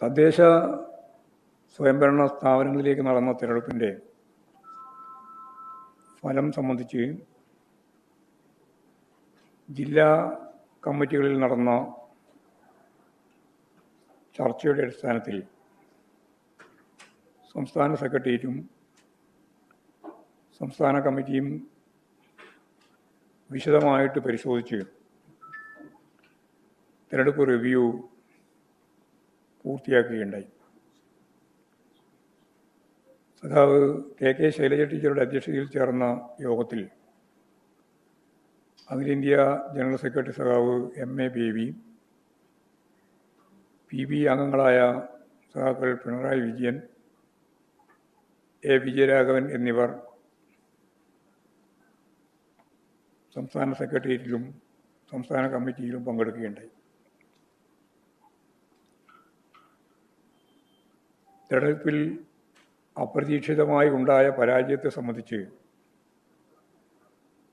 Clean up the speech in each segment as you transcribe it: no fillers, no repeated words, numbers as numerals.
തദ്ദേശ സ്വയംഭരണ സ്ഥാപനങ്ങളിലേക്ക് നടന്ന തിരഞ്ഞെടുപ്പിൻ്റെ ഫലം സംബന്ധിച്ച് ജില്ലാ കമ്മിറ്റികളിൽ നടന്ന ചർച്ചയുടെ അടിസ്ഥാനത്തിൽ സംസ്ഥാന സെക്രട്ടേറിയറ്റും സംസ്ഥാന കമ്മിറ്റിയും വിശദമായിട്ട് പരിശോധിച്ച് തിരഞ്ഞെടുപ്പ് റിവ്യൂ പൂർത്തിയാക്കുകയുണ്ടായി. സഖാവ് കെ ശൈലജ ടീച്ചറുടെ അധ്യക്ഷതയിൽ ചേർന്ന യോഗത്തിൽ അഖിലേന്ത്യാ ജനറൽ സെക്രട്ടറി സഖാവ് MA ബേബി, PB അംഗങ്ങളായ സഖാക്കൾ പിണറായി വിജയൻ, A വിജയരാഘവൻ എന്നിവർ സംസ്ഥാന സെക്രട്ടേറിയറ്റിലും സംസ്ഥാന കമ്മിറ്റിയിലും പങ്കെടുക്കുകയുണ്ടായി. തെരഞ്ഞെടുപ്പിൽ അപ്രതീക്ഷിതമായി ഉണ്ടായ പരാജയത്തെ സംബന്ധിച്ച്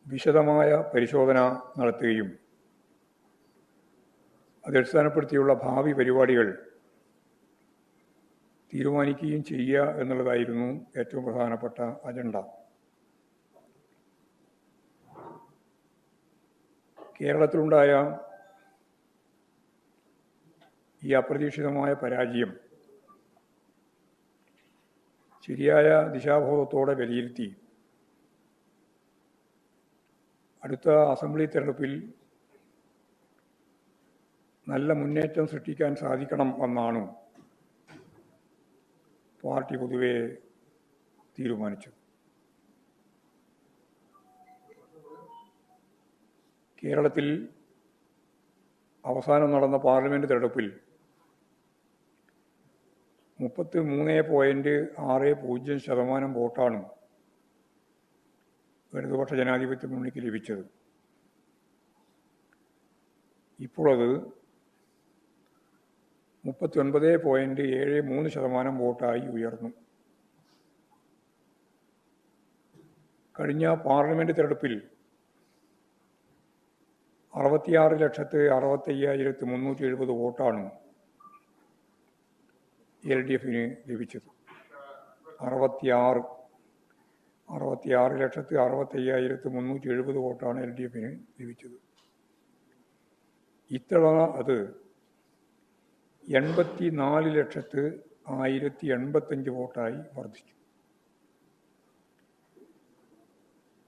വിശദമായ പരിശോധന നടത്തുകയും അതടിസ്ഥാനപ്പെടുത്തിയുള്ള ഭാവി പരിപാടികൾ തീരുമാനിക്കുകയും ചെയ്യുക എന്നുള്ളതായിരുന്നു ഏറ്റവും പ്രധാനപ്പെട്ട അജണ്ട. കേരളത്തിലുണ്ടായ ഈ അപ്രതീക്ഷിതമായ പരാജയം ശരിയായ ദിശാബോധത്തോടെ വിലയിരുത്തി അടുത്ത അസംബ്ലി തെരഞ്ഞെടുപ്പിൽ നല്ല മുന്നേറ്റം സൃഷ്ടിക്കാൻ സാധിക്കണം എന്നാണ് പാർട്ടി പൊതുവെ തീരുമാനിച്ചത്. കേരളത്തിൽ അവസാനം നടന്ന പാർലമെൻറ്റ് തെരഞ്ഞെടുപ്പിൽ 33.60% വോട്ടാണ് ഇടതുപക്ഷ ജനാധിപത്യ മുന്നണിക്ക് ലഭിച്ചത്. ഇപ്പോൾ അത് 39.73% വോട്ടായി ഉയർന്നു. കഴിഞ്ഞ പാർലമെൻറ്റ് തെരഞ്ഞെടുപ്പിൽ 66,65,370 വോട്ടാണ് LDFന് ലഭിച്ചത്. 66,65,370 വോട്ടാണ് LDFന് ലഭിച്ചത്. ഇത്തവണ അത് 84,01,085 വോട്ടായി വർദ്ധിച്ചു.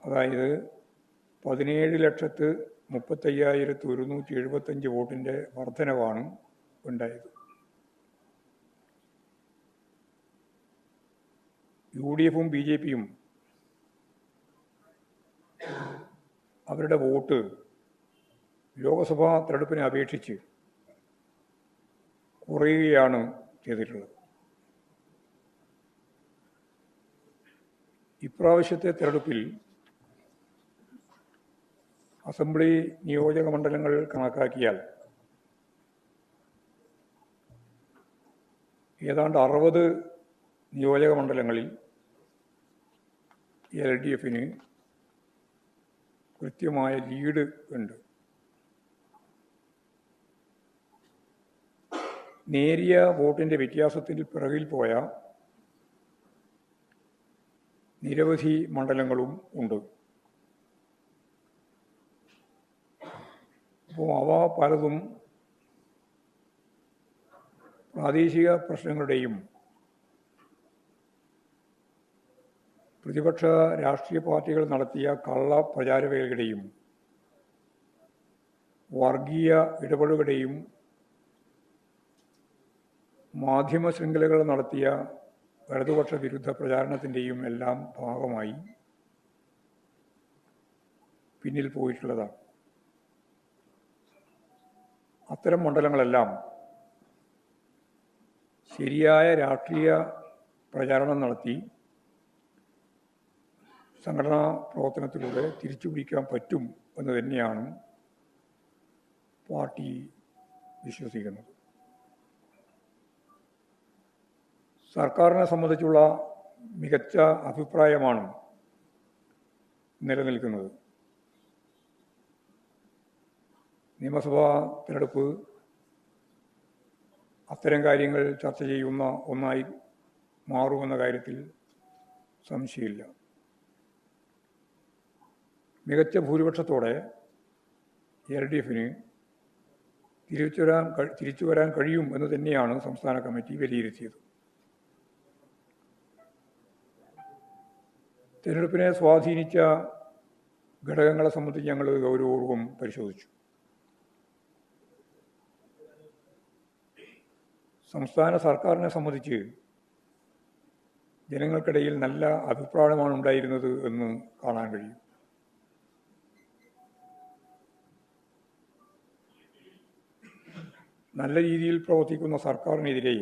അതായത് 17,35,175 വോട്ടിൻ്റെ വർധനവാണ് ഉണ്ടായത്. UDFും BJPയും അവരുടെ വോട്ട് ലോക്സഭാ തെരഞ്ഞെടുപ്പിനെ അപേക്ഷിച്ച് കുറയുകയാണ് ചെയ്തിട്ടുള്ളത്. ഇപ്രാവശ്യത്തെ തെരഞ്ഞെടുപ്പിൽ അസംബ്ലി നിയോജക മണ്ഡലങ്ങൾ കണക്കാക്കിയാൽ ഏതാണ്ട് 60 നിയോജക മണ്ഡലങ്ങളിൽ LDFന് കൃത്യമായ ലീഡ് ഉണ്ട്. നേരിയ വോട്ടിൻ്റെ വ്യത്യാസത്തിൽ പിറകിൽ പോയ നിരവധി മണ്ഡലങ്ങളും ഉണ്ട്. അപ്പോൾ അവ പലതും പ്രാദേശിക പ്രശ്നങ്ങളുടെയും പ്രതിപക്ഷ രാഷ്ട്രീയ പാർട്ടികൾ നടത്തിയ കള്ള പ്രചാരവേലയുടെയും വർഗീയ ഇടപെടലുകളുടെയും മാധ്യമ ശൃംഖലകൾ നടത്തിയ ഇടതുപക്ഷ വിരുദ്ധ പ്രചാരണത്തിൻ്റെയും എല്ലാം ഭാഗമായി പിന്നിൽ പോയിട്ടുള്ളതാണ്. അത്തരം മണ്ഡലങ്ങളെല്ലാം ശരിയായ രാഷ്ട്രീയ പ്രചാരണം നടത്തി സംഘടനാ പ്രവർത്തനത്തിലൂടെ തിരിച്ചുപിടിക്കാൻ പറ്റും എന്ന് തന്നെയാണ് പാർട്ടി വിശ്വസിക്കുന്നത്. സർക്കാരിനെ സംബന്ധിച്ചുള്ള മികച്ച അഭിപ്രായമാണ് നിലനിൽക്കുന്നത്. നിയമസഭാ തിരഞ്ഞെടുപ്പ് അത്തരം കാര്യങ്ങൾ ചർച്ച ചെയ്യുന്ന ഒന്നായി മാറുമെന്ന കാര്യത്തിൽ സംശയമില്ല. മികച്ച ഭൂരിപക്ഷത്തോടെ LDFന് തിരിച്ചു വരാൻ കഴിയും എന്ന് തന്നെയാണ് സംസ്ഥാന കമ്മിറ്റി വിലയിരുത്തിയത്. തിരഞ്ഞെടുപ്പിനെ സ്വാധീനിച്ച ഘടകങ്ങളെ സംബന്ധിച്ച് ഞങ്ങൾ ഗൗരവപൂർവ്വം പരിശോധിച്ചു. സംസ്ഥാന സർക്കാരിനെ സംബന്ധിച്ച് ജനങ്ങൾക്കിടയിൽ നല്ല അഭിപ്രായമാണ് ഉണ്ടായിരുന്നത് എന്ന് കാണാൻ കഴിയും. നല്ല രീതിയിൽ പ്രവർത്തിക്കുന്ന സർക്കാരിനെതിരെ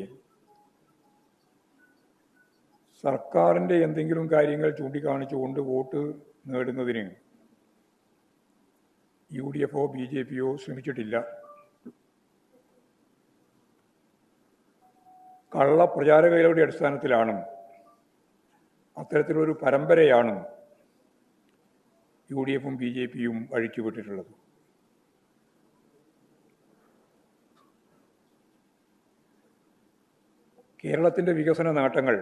സർക്കാരിൻ്റെ എന്തെങ്കിലും കാര്യങ്ങൾ ചൂണ്ടിക്കാണിച്ചുകൊണ്ട് വോട്ട് നേടുന്നതിന് UDFോ BJPയോ ശ്രമിച്ചിട്ടില്ല. കള്ളപ്രചാരകരുടെ അടിസ്ഥാനത്തിലാണ്, അത്തരത്തിലൊരു പരമ്പരയാണ് UDFും BJPയും അഴിച്ചുവിട്ടിട്ടുള്ളത്. കേരളത്തിൻ്റെ വികസന നേട്ടങ്ങൾ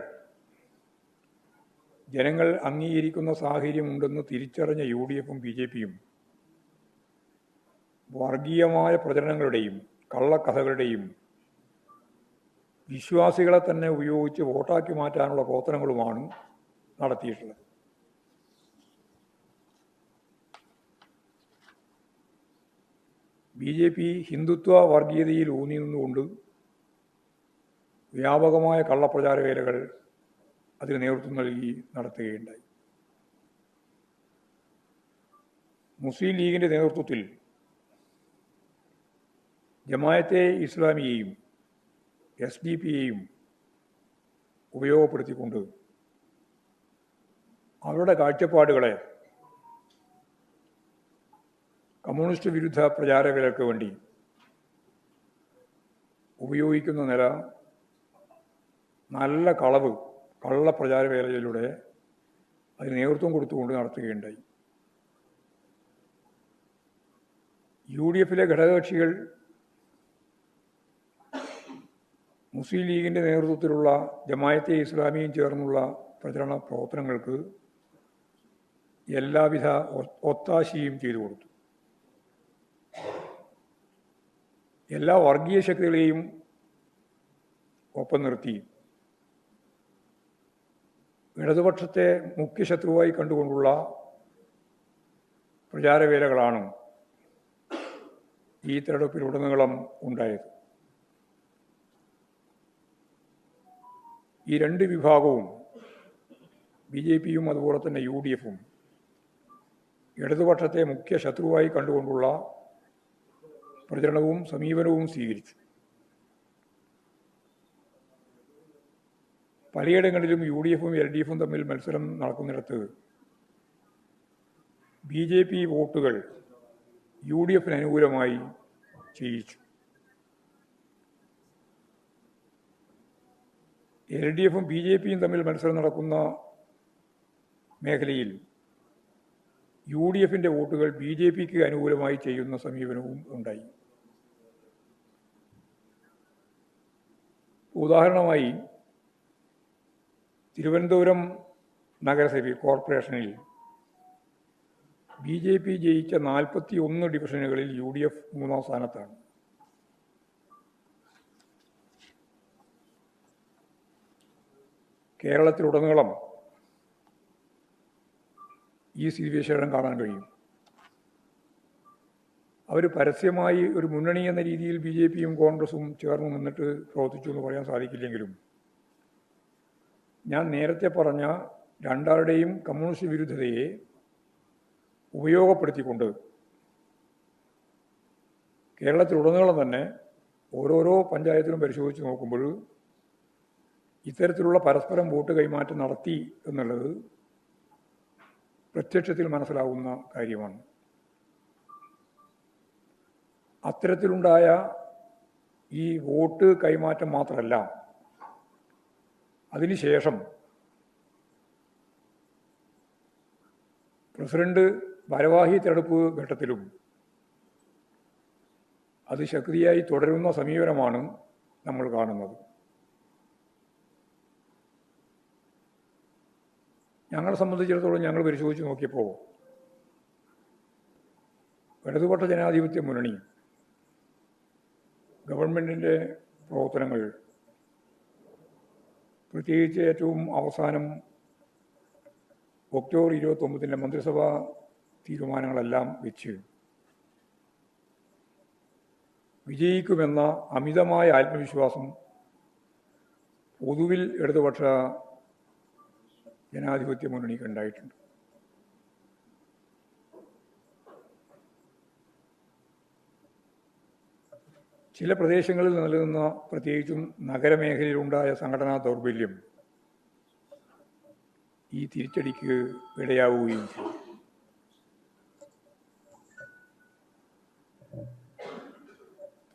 ജനങ്ങൾ അംഗീകരിക്കുന്ന സാഹചര്യമുണ്ടെന്ന് തിരിച്ചറിഞ്ഞ UDFും BJPയും വർഗീയമായ പ്രചരണങ്ങളുടെയും കള്ളക്കഥകളുടെയും വിശ്വാസികളെ തന്നെ ഉപയോഗിച്ച് വോട്ടാക്കി മാറ്റാനുള്ള പ്രവർത്തനങ്ങളുമാണ് നടത്തിയിട്ടുള്ളത്. BJP ഹിന്ദുത്വ വർഗീയതയിൽ ഊന്നി നിന്നുകൊണ്ട് വ്യാപകമായ കള്ളപ്രചാര വേലകൾ അതിന് നേതൃത്വം നൽകി നടത്തുകയുണ്ടായി. മുസ്ലിം ലീഗിൻ്റെ നേതൃത്വത്തിൽ ജമായത്തെ ഇസ്ലാമിയെയും SDP-യെയും ഉപയോഗപ്പെടുത്തിക്കൊണ്ട് അവരുടെ കാഴ്ചപ്പാടുകളെ കമ്മ്യൂണിസ്റ്റ് വിരുദ്ധ പ്രചാരകർക്ക് വേണ്ടി ഉപയോഗിക്കുന്ന നില നല്ല കള്ളപ്രചാരവേലയിലൂടെ അതിന് നേതൃത്വം കൊടുത്തുകൊണ്ട് നടത്തുകയുണ്ടായി. UDFിലെ ഘടകകക്ഷികൾ മുസ്ലിം ലീഗിൻ്റെ നേതൃത്വത്തിലുള്ള ജമായത്തെ ഇസ്ലാമിയും ചേർന്നുള്ള പ്രചരണ പ്രവർത്തനങ്ങൾക്ക് എല്ലാവിധ ഒത്താശയും ചെയ്തു കൊടുത്തു. എല്ലാ വർഗീയ ശക്തികളെയും ഒപ്പം നിർത്തി ഇടതുപക്ഷത്തെ മുഖ്യശത്രുവായി കണ്ടുകൊണ്ടുള്ള പ്രചാരവേലകളാണ് ഈ തെരഞ്ഞെടുപ്പിലുടനീളം ഉണ്ടായത്. ഈ രണ്ട് വിഭാഗവും BJPയും അതുപോലെ തന്നെ UDFും ഇടതുപക്ഷത്തെ മുഖ്യ ശത്രുവായി കണ്ടുകൊണ്ടുള്ള പ്രചരണവും സമീപനവും സ്വീകരിച്ചു. പലയിടങ്ങളിലും UDFും LDFും തമ്മിൽ മത്സരം നടക്കുന്നിടത്ത് BJP വോട്ടുകൾ UDFിന് അനുകൂലമായി ചെയ്യിച്ചു. LDFും BJPയും തമ്മിൽ മത്സരം നടക്കുന്ന മേഖലയിൽ UDFിൻ്റെ വോട്ടുകൾ BJPക്ക് അനുകൂലമായി ചെയ്യുന്ന സമീപനവും ഉണ്ടായി. ഉദാഹരണമായി തിരുവനന്തപുരം നഗരസഭ കോർപ്പറേഷനിൽ BJP ജയിച്ച 41 ഡിവിഷനുകളിൽ UDF 3-ാം സ്ഥാനത്താണ്. കേരളത്തിലുടനീളം ഈ സ്ഥിതിവിശേഷം കാണാൻ കഴിയും. അവർ പരസ്യമായി ഒരു മുന്നണി എന്ന രീതിയിൽ BJPയും കോൺഗ്രസും ചേർന്ന് നിന്നിട്ട് പ്രവർത്തിച്ചു എന്ന് പറയാൻ സാധിക്കില്ലെങ്കിലും ഞാൻ നേരത്തെ പറഞ്ഞ രണ്ടാളുടെയും കമ്മ്യൂണിസ്റ്റ് വിരുദ്ധതയെ ഉപയോഗപ്പെടുത്തിക്കൊണ്ട് കേരളത്തിലുടനീളം തന്നെ ഓരോരോ പഞ്ചായത്തിലും പരിശോധിച്ച് നോക്കുമ്പോൾ ഇത്തരത്തിലുള്ള പരസ്പരം വോട്ട് കൈമാറ്റം നടത്തി എന്നുള്ളത് പ്രത്യക്ഷത്തിൽ മനസ്സിലാവുന്ന കാര്യമാണ്. അത്തരത്തിലുണ്ടായ ഈ വോട്ട് കൈമാറ്റം മാത്രമല്ല, അതിനുശേഷം പ്രസിഡന്റ് ഭാരവാഹി തെരഞ്ഞെടുപ്പ് ഘട്ടത്തിലും അത് ശക്തിയായി തുടരുന്ന സമീപനമാണ് നമ്മൾ കാണുന്നത്. ഞങ്ങളെ സംബന്ധിച്ചിടത്തോളം ഞങ്ങൾ പരിശോധിച്ച് നോക്കിയപ്പോൾ ഇടതുപക്ഷ ജനാധിപത്യ മുന്നണി ഗവൺമെൻറ്റിൻ്റെ പ്രവർത്തനങ്ങൾ, പ്രത്യേകിച്ച് ഏറ്റവും അവസാനം ഒക്ടോബർ 29 മന്ത്രിസഭാ തീരുമാനങ്ങളെല്ലാം വെച്ച് വിജയിക്കുമെന്ന അമിതമായ ആത്മവിശ്വാസം പൊതുവിൽ ഇടതുപക്ഷ ജനാധിപത്യ മുന്നണിക്ക് ഉണ്ടായിട്ടുണ്ട്. ചില പ്രദേശങ്ങളിൽ നിലനിന്ന, പ്രത്യേകിച്ചും നഗരമേഖലയിലുണ്ടായ സംഘടനാ ദൗർബല്യം ഈ തിരിച്ചടിക്ക് ഇടയാവുകയും ചെയ്തു.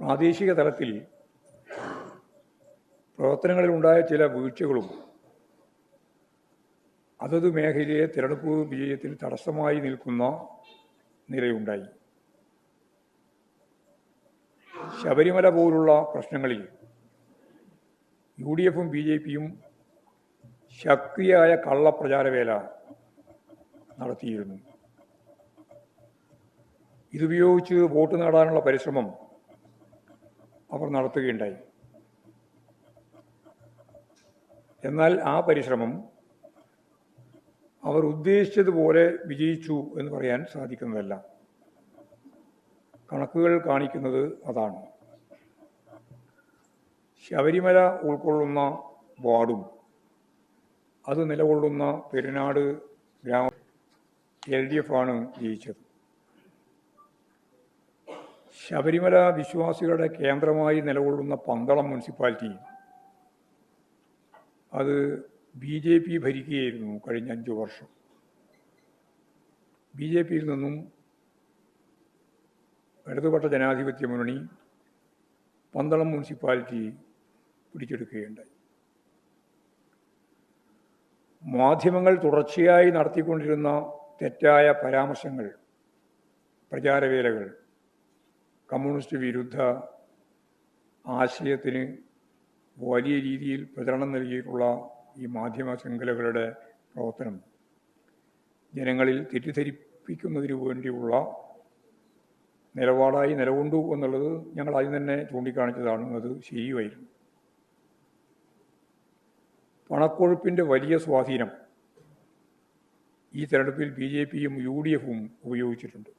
പ്രാദേശിക തലത്തിൽ പ്രവർത്തനങ്ങളിലുണ്ടായ ചില വീഴ്ചകളും അതത് മേഖലയിലെ തിരഞ്ഞെടുപ്പ് വിജയത്തിന് തടസ്സമായി നിൽക്കുന്ന നിലയുണ്ടായി. ശബരിമല പോലുള്ള പ്രശ്നങ്ങളിൽ UDF-ഉം BJP-യും ശക്തിയായ കള്ളപ്രചാരവേല നടത്തിയിരുന്നു. ഇതുപയോഗിച്ച് വോട്ട് നേടാനുള്ള പരിശ്രമം അവർ നടത്തുകയുണ്ടായി. എന്നാൽ ആ പരിശ്രമം അവർ ഉദ്ദേശിച്ചതുപോലെ വിജയിച്ചു എന്ന് പറയാൻ സാധിക്കുന്നതല്ല. കണക്കുകൾ കാണിക്കുന്നത് അതാണ്. ശബരിമല ഉൾക്കൊള്ളുന്ന വാർഡും അത് നിലകൊള്ളുന്ന പെരുനാട് ഗ്രാമ LDF-ആണ് ജയിച്ചത്. ശബരിമല വിശ്വാസികളുടെ കേന്ദ്രമായി നിലകൊള്ളുന്ന പന്തളം മുനിസിപ്പാലിറ്റി അത് BJP ഭരിക്കുകയായിരുന്നു കഴിഞ്ഞ 5 വർഷം. BJP-യിൽ നിന്നും ഇടതുപക്ഷ ജനാധിപത്യ മുന്നണി പന്തളം മുനിസിപ്പാലിറ്റി പിടിച്ചെടുക്കുകയുണ്ടായി. മാധ്യമങ്ങൾ തുടർച്ചയായി നടത്തിക്കൊണ്ടിരുന്ന തെറ്റായ പരാമർശങ്ങൾ, പ്രചാരവേലകൾ, കമ്മ്യൂണിസ്റ്റ് വിരുദ്ധ ആശയത്തിന് വലിയ രീതിയിൽ പ്രചരണം നൽകിയിട്ടുള്ള ഈ മാധ്യമ ശൃംഖലകളുടെ പ്രവർത്തനം ജനങ്ങളിൽ തെറ്റിദ്ധരിപ്പിക്കുന്നതിനു വേണ്ടിയുള്ള നിലപാടായി നിലകൊണ്ടു എന്നുള്ളത് ഞങ്ങൾ ആദ്യം തന്നെ ചൂണ്ടിക്കാണിച്ചതാണ്. അത് ശരിയുമായിരുന്നു. പണക്കൊഴുപ്പിൻ്റെ വലിയ സ്വാധീനം ഈ തെരഞ്ഞെടുപ്പിൽ BJP-യും UDF-ഉം ഉപയോഗിച്ചിട്ടുണ്ട്.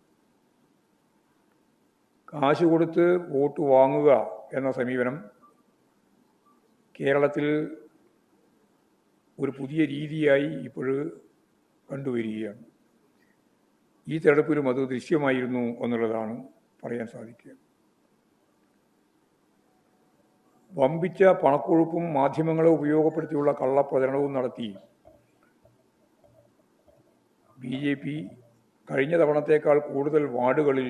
കാശ് കൊടുത്ത് വോട്ട് വാങ്ങുക എന്ന സമീപനം കേരളത്തിൽ ഒരു പുതിയ രീതിയായി ഇപ്പോഴ് കണ്ടുവരികയാണ്. ഈ തെരഞ്ഞെടുപ്പിലും അത് ദൃശ്യമായിരുന്നു എന്നുള്ളതാണ് പറയാൻ സാധിക്കുക. വമ്പിച്ച പണക്കൊഴുപ്പും മാധ്യമങ്ങളെ ഉപയോഗപ്പെടുത്തിയുള്ള കള്ളപ്രചരണവും നടത്തി BJP കഴിഞ്ഞ തവണത്തേക്കാൾ കൂടുതൽ വാർഡുകളിൽ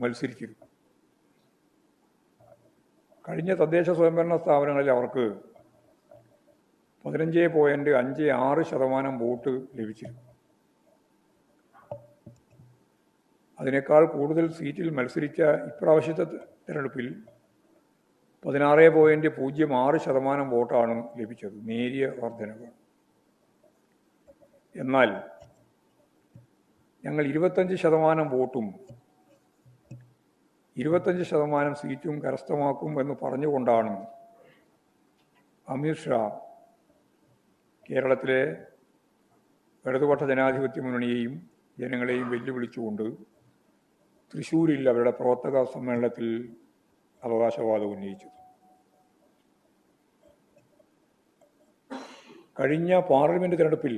മത്സരിച്ചിരുന്നു. കഴിഞ്ഞ തദ്ദേശ സ്വയംഭരണ സ്ഥാപനങ്ങളിൽ അവർക്ക് 15.56% വോട്ട് ലഭിച്ചിരുന്നു. അതിനേക്കാൾ കൂടുതൽ സീറ്റിൽ മത്സരിച്ച ഇപ്രാവശ്യത്തെ തെരഞ്ഞെടുപ്പിൽ 16.06% വോട്ടാണ് ലഭിച്ചത്. നേരിയ വർധനവ്. എന്നാൽ ഞങ്ങൾ 25% വോട്ടും 25% സീറ്റും കരസ്ഥമാക്കും എന്ന് പറഞ്ഞുകൊണ്ടാണ് അമിത്ഷാ കേരളത്തിലെ ഇടതുപക്ഷ ജനാധിപത്യ മുന്നണിയെയും ജനങ്ങളെയും വെല്ലുവിളിച്ചുകൊണ്ട് തൃശ്ശൂരിൽ അവരുടെ പ്രവർത്തക സമ്മേളനത്തിൽ അവകാശവാദം ഉന്നയിച്ചത്. കഴിഞ്ഞ പാർലമെൻറ്റ് തെരഞ്ഞെടുപ്പിൽ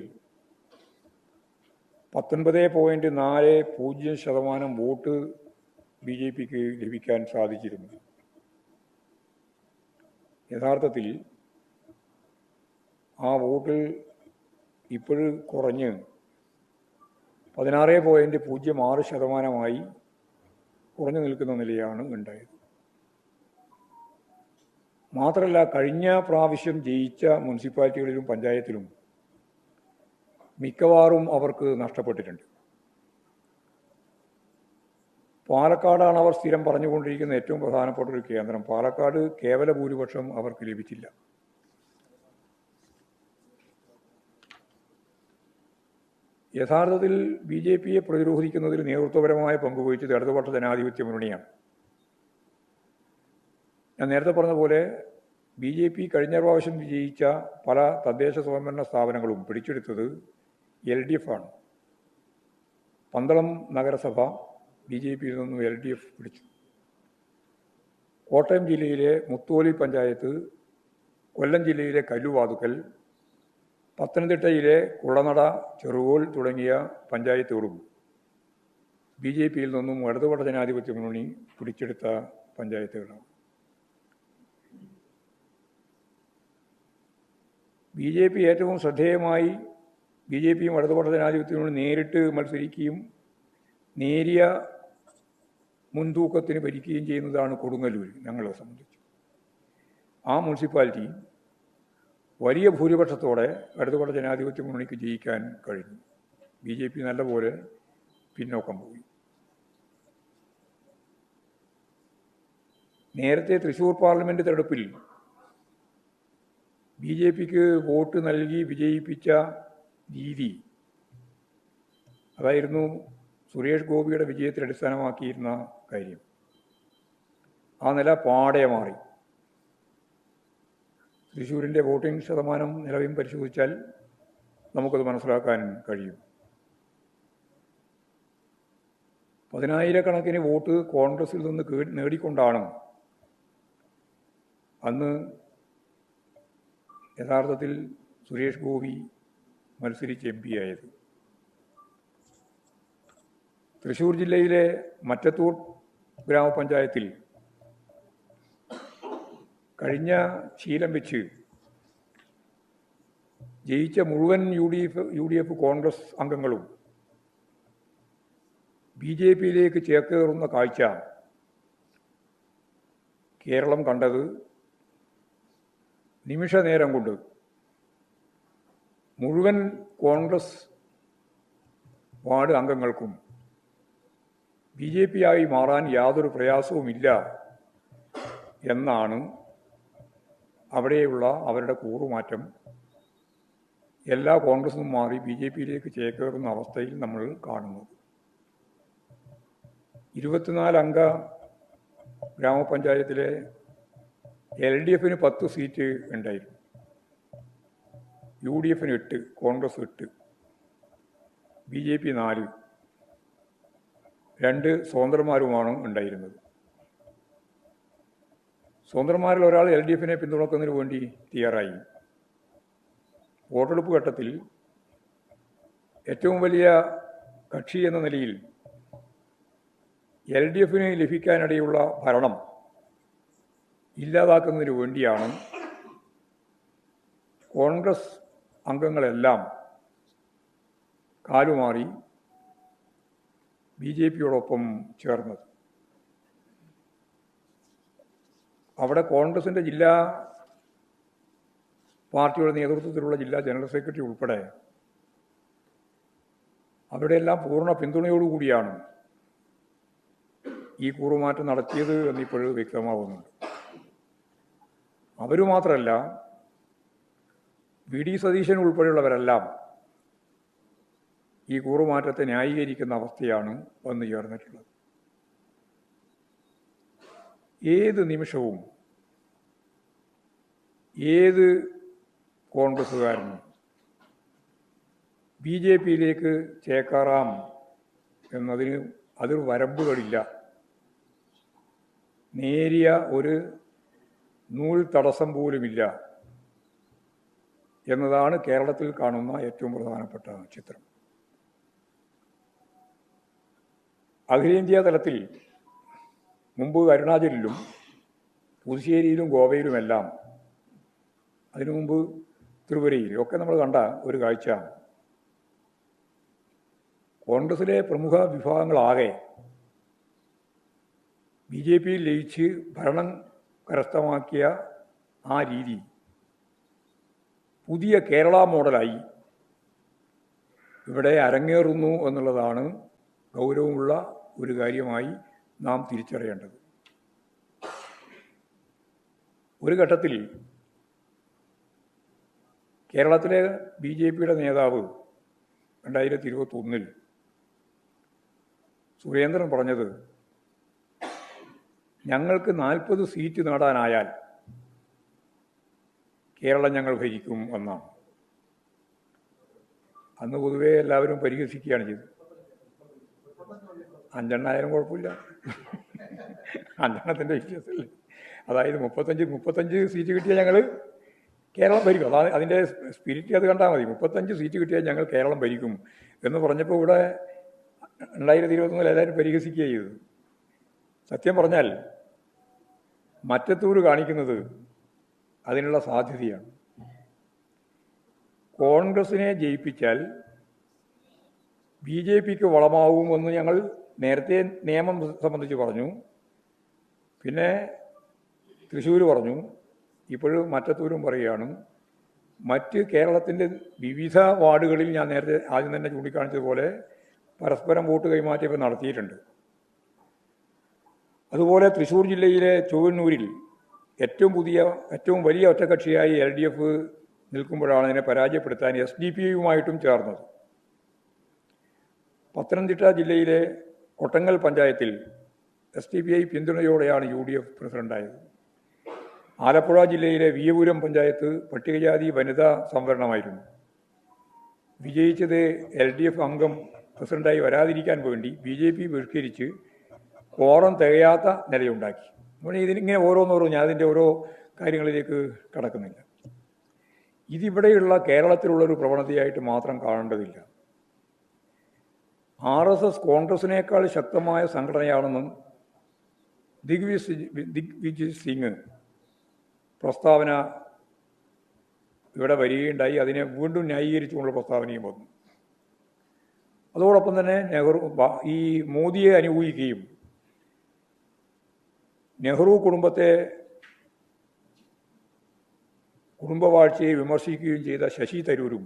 19.40% വോട്ട് BJP-ക്ക് ലഭിക്കാൻ സാധിച്ചിരുന്നു. യഥാർത്ഥത്തിൽ ആ വോട്ട് ഇപ്പോഴും കുറഞ്ഞ് 16.06% കുറഞ്ഞു നിൽക്കുന്ന നിലയാണ് ഉണ്ടായത്. മാത്രമല്ല, കഴിഞ്ഞ പ്രാവശ്യം ജയിച്ച മുനിസിപ്പാലിറ്റികളിലും പഞ്ചായത്തിലും മിക്കവാറും അവർക്ക് നഷ്ടപ്പെട്ടിട്ടുണ്ട്. പാലക്കാടാണ് അവർ സ്ഥിരം പറഞ്ഞുകൊണ്ടിരിക്കുന്ന ഏറ്റവും പ്രധാനപ്പെട്ട ഒരു കേന്ദ്രം. പാലക്കാട് കേവല ഭൂരിപക്ഷം അവർക്ക് ലഭിച്ചില്ല. യഥാർത്ഥത്തിൽ BJPയെ പ്രതിരോധിക്കുന്നതിൽ നേതൃത്വപരമായ പങ്കുവഹിച്ചത് ഇടതുപക്ഷ ജനാധിപത്യ മുന്നണിയാണ്. ഞാൻ നേരത്തെ പറഞ്ഞ പോലെ BJP കഴിഞ്ഞ പ്രാവശ്യം വിജയിച്ച പല തദ്ദേശ സ്വയംഭരണ സ്ഥാപനങ്ങളും പിടിച്ചെടുത്തത് LDF ആണ്. പന്തളം നഗരസഭ BJPയിൽ നിന്നും LDF പിടിച്ചു. കോട്ടയം ജില്ലയിലെ മുത്തോലി പഞ്ചായത്ത്, കൊല്ലം ജില്ലയിലെ കല്ലുവാതുക്കൽ, പത്തനംതിട്ടയിലെ കുളനട, ചെറുകോൽ തുടങ്ങിയ പഞ്ചായത്തുകളും BJPയിൽ നിന്നും ഇടതുപക്ഷ ജനാധിപത്യ മുന്നണി പിടിച്ചെടുത്ത പഞ്ചായത്തുകളാണ്. BJP ഏറ്റവും ശ്രദ്ധേയമായി BJPയും ഇടതുപക്ഷ ജനാധിപത്യ മുന്നണി നേരിട്ട് മത്സരിക്കുകയും നേരിയ മുൻതൂക്കത്തിന് ഭരിക്കുകയും ചെയ്യുന്നതാണ് കൊടുങ്ങല്ലൂർ. ഞങ്ങളെ സംബന്ധിച്ച് ആ മുനിസിപ്പാലിറ്റി വലിയ ഭൂരിപക്ഷത്തോടെ ഇടതുപക്ഷ ജനാധിപത്യ മുന്നണിക്ക് ജയിക്കാൻ കഴിഞ്ഞു. BJP നല്ലപോലെ പിന്നോക്കം പോയി. നേരത്തെ തൃശ്ശൂർ പാർലമെൻറ്റ് തെരഞ്ഞെടുപ്പിൽ BJPക്ക് വോട്ട് നൽകി വിജയിപ്പിച്ച രീതി, അതായിരുന്നു സുരേഷ് ഗോപിയുടെ വിജയത്തിൽ അടിസ്ഥാനമാക്കിയിരുന്ന കാര്യം. ആ നില പാടെ മാറി. തൃശ്ശൂരിൻ്റെ വോട്ടിംഗ് ശതമാനം നിലവിൽ പരിശോധിച്ചാൽ നമുക്കത് മനസ്സിലാക്കാൻ കഴിയും. 10,000-കണക്കിന് വോട്ട് കോൺഗ്രസിൽ നിന്ന് നേടിക്കൊണ്ടാണ് അന്ന് യഥാർത്ഥത്തിൽ സുരേഷ് ഗോപി മത്സരിച്ച് MP ആയത്. തൃശ്ശൂർ ജില്ലയിലെ മറ്റത്തൂർ ഗ്രാമപഞ്ചായത്തിൽ കഴിഞ്ഞ ശീലം വെച്ച് ജയിച്ച മുഴുവൻ UDF കോൺഗ്രസ് അംഗങ്ങളും BJPയിലേക്ക് ചേക്കേറുന്ന കാഴ്ച കേരളം കണ്ടത് നിമിഷ നേരം കൊണ്ട് മുഴുവൻ കോൺഗ്രസ് വാർഡ് അംഗങ്ങൾക്കും BJPയായി മാറാൻ യാതൊരു പ്രയാസവുമില്ല എന്നാണ് അവിടെയുള്ള അവരുടെ കൂറുമാറ്റം. എല്ലാ കോൺഗ്രസും മാറി BJPയിലേക്ക് ചേക്കേറുന്ന അവസ്ഥയിൽ നമ്മൾ കാണുന്നത്. 24 അംഗ ഗ്രാമപഞ്ചായത്തിലെ LDFന് 10 സീറ്റ് ഉണ്ടായിരുന്നു, UDFന് 8, കോൺഗ്രസ് 8, BJP 4, 2 സ്വതന്ത്രന്മാരുമാണ് ഉണ്ടായിരുന്നത്. സ്വതന്ത്രന്മാരിൽ ഒരാൾ LDFനെ പിന്തുണക്കുന്നതിന് വേണ്ടി തയ്യാറായി. വോട്ടെടുപ്പ് ഘട്ടത്തിൽ ഏറ്റവും വലിയ കക്ഷി എന്ന നിലയിൽ LDFന് ലഭിക്കാനിടയുള്ള ഭരണം ഇല്ലാതാക്കുന്നതിന് വേണ്ടിയാണ് കോൺഗ്രസ് അംഗങ്ങളെല്ലാം കാലുമാറി BJPയോടൊപ്പം ചേർന്നത്. അവിടെ കോൺഗ്രസിൻ്റെ ജില്ലാ പാർട്ടിയുടെ നേതൃത്വത്തിലുള്ള ജില്ലാ ജനറൽ സെക്രട്ടറി ഉൾപ്പെടെ അവരുടെയെല്ലാം പൂർണ്ണ പിന്തുണയോടുകൂടിയാണ് ഈ കൂറുമാറ്റം നടത്തിയത് എന്നിപ്പോഴും വ്യക്തമാവുന്നുണ്ട്. അവർ മാത്രമല്ല, VD സതീശൻ ഉൾപ്പെടെയുള്ളവരെല്ലാം ഈ കൂറുമാറ്റത്തെ ന്യായീകരിക്കുന്ന അവസ്ഥയാണ് വന്നു ചേർന്നിട്ടുള്ളത്. ഏത് നിമിഷവും ഏത് കോൺഗ്രസ്സുകാരനും BJPയിലേക്ക് ചേക്കാറാം എന്നതിന് അതിൽ വരമ്പുകളില്ല. നേരിയ ഒരു നൂൽ തടസ്സം പോലുമില്ല എന്നതാണ് കേരളത്തിൽ കാണുന്ന ഏറ്റവും പ്രധാനപ്പെട്ട ചിത്രം. അഖിലേന്ത്യാ തലത്തിൽ മുമ്പ് അരുണാചലിലും പുതുശ്ശേരിയിലും ഗോവയിലുമെല്ലാം, അതിനു മുമ്പ് ത്രിപുരയിലും ഒക്കെ നമ്മൾ കണ്ട ഒരു കാഴ്ച, കോൺഗ്രസിലെ പ്രമുഖ വിഭാഗങ്ങളാകെ BJPയിൽ ലയിച്ച് ഭരണം കരസ്ഥമാക്കിയ ആ രീതി പുതിയ കേരള മോഡലായി ഇവിടെ അരങ്ങേറുന്നു എന്നുള്ളതാണ് ഗൗരവമുള്ള ഒരു കാര്യമായി നാം തിരിച്ചറിയേണ്ടത്. ഒരു ഘട്ടത്തിൽ കേരളത്തിലെ BJPയുടെ നേതാവ് 2021 സുരേന്ദ്രൻ പറഞ്ഞത് ഞങ്ങൾക്ക് 40 സീറ്റ് നേടാനായാൽ കേരളം ഞങ്ങൾ ഭരിക്കും എന്നാണ്. അന്ന് പൊതുവേ എല്ലാവരും പരിഹസിക്കുകയാണ് ചെയ്തത്. 5 കുഴപ്പമില്ല, 5 വ്യത്യാസമില്ല. അതായത് 35 സീറ്റ് കിട്ടിയാൽ ഞങ്ങൾ കേരളം ഭരിക്കും. അതാണ് അതിൻ്റെ സ്പിരിറ്റ്. അത് കണ്ടാൽ മതി. 35 സീറ്റ് കിട്ടിയാൽ ഞങ്ങൾ കേരളം ഭരിക്കും എന്ന് പറഞ്ഞപ്പോൾ ഇവിടെ 2021 എല്ലാവരും പരിഹസിക്കുകയാണ് ചെയ്തത്. സത്യം പറഞ്ഞാൽ മറ്റത്തൂർ കാണിക്കുന്നത് അതിനുള്ള സാധ്യതയാണ്. കോൺഗ്രസിനെ ജയിപ്പിച്ചാൽ BJPക്ക് വളമാവുമെന്ന് ഞങ്ങൾ നേരത്തെ നിയമം സംബന്ധിച്ച് പറഞ്ഞു, പിന്നെ തൃശ്ശൂർ പറഞ്ഞു, ഇപ്പോഴും മറ്റത്തൂരും പറയുകയാണ്. മറ്റ് കേരളത്തിൻ്റെ വിവിധ വാർഡുകളിൽ ഞാൻ നേരത്തെ ആദ്യം തന്നെ ചൂണ്ടിക്കാണിച്ചതുപോലെ പരസ്പരം വോട്ട് കൈമാറ്റം നടത്തിയിട്ടുണ്ട്. അതുപോലെ തൃശ്ശൂർ ജില്ലയിലെ ചൊവ്വന്നൂരിൽ ഏറ്റവും വലിയ ഒറ്റക്കക്ഷിയായി LDF നിൽക്കുമ്പോഴാണ് അതിനെ പരാജയപ്പെടുത്താൻ SDPയുമായിട്ടും ചേർന്നത്. പത്തനംതിട്ട ജില്ലയിലെ കൊട്ടങ്ങൽ പഞ്ചായത്തിൽ SDPI പിന്തുണയോടെയാണ് UDF പ്രസിഡന്റായത്. ആലപ്പുഴ ജില്ലയിലെ വിയപുരം പഞ്ചായത്ത് പട്ടികജാതി വനിതാ സംവരണമായിരുന്നു. വിജയിച്ചത് LDF അംഗം പ്രസിഡന്റായി വരാതിരിക്കാൻ വേണ്ടി BJP ബഹിഷ്കരിച്ച് കോറം തികയാത്ത നിലയുണ്ടാക്കി. അപ്പോൾ ഇതിനിങ്ങനെ ഓരോന്നോരോ ഞാൻ അതിൻ്റെ ഓരോ കാര്യങ്ങളിലേക്ക് കടക്കുന്നില്ല. ഇതിവിടെയുള്ള കേരളത്തിലുള്ളൊരു പ്രവണതയായിട്ട് മാത്രം കാണേണ്ടതില്ല. RSS കോൺഗ്രസിനേക്കാൾ ശക്തമായ സംഘടനയാണെന്നും ദിഗ്വിജയ് സിംഗ് പ്രസ്താവന ഇവിടെ വരികയുണ്ടായി. അതിനെ വീണ്ടും ന്യായീകരിച്ചുകൊണ്ടുള്ള പ്രസ്താവനയും വന്നു. അതോടൊപ്പം തന്നെ ഈ മോദിയെ അനുകൂലിക്കുകയും നെഹ്റു കുടുംബവാഴ്ചയെ വിമർശിക്കുകയും ചെയ്ത ശശി തരൂരും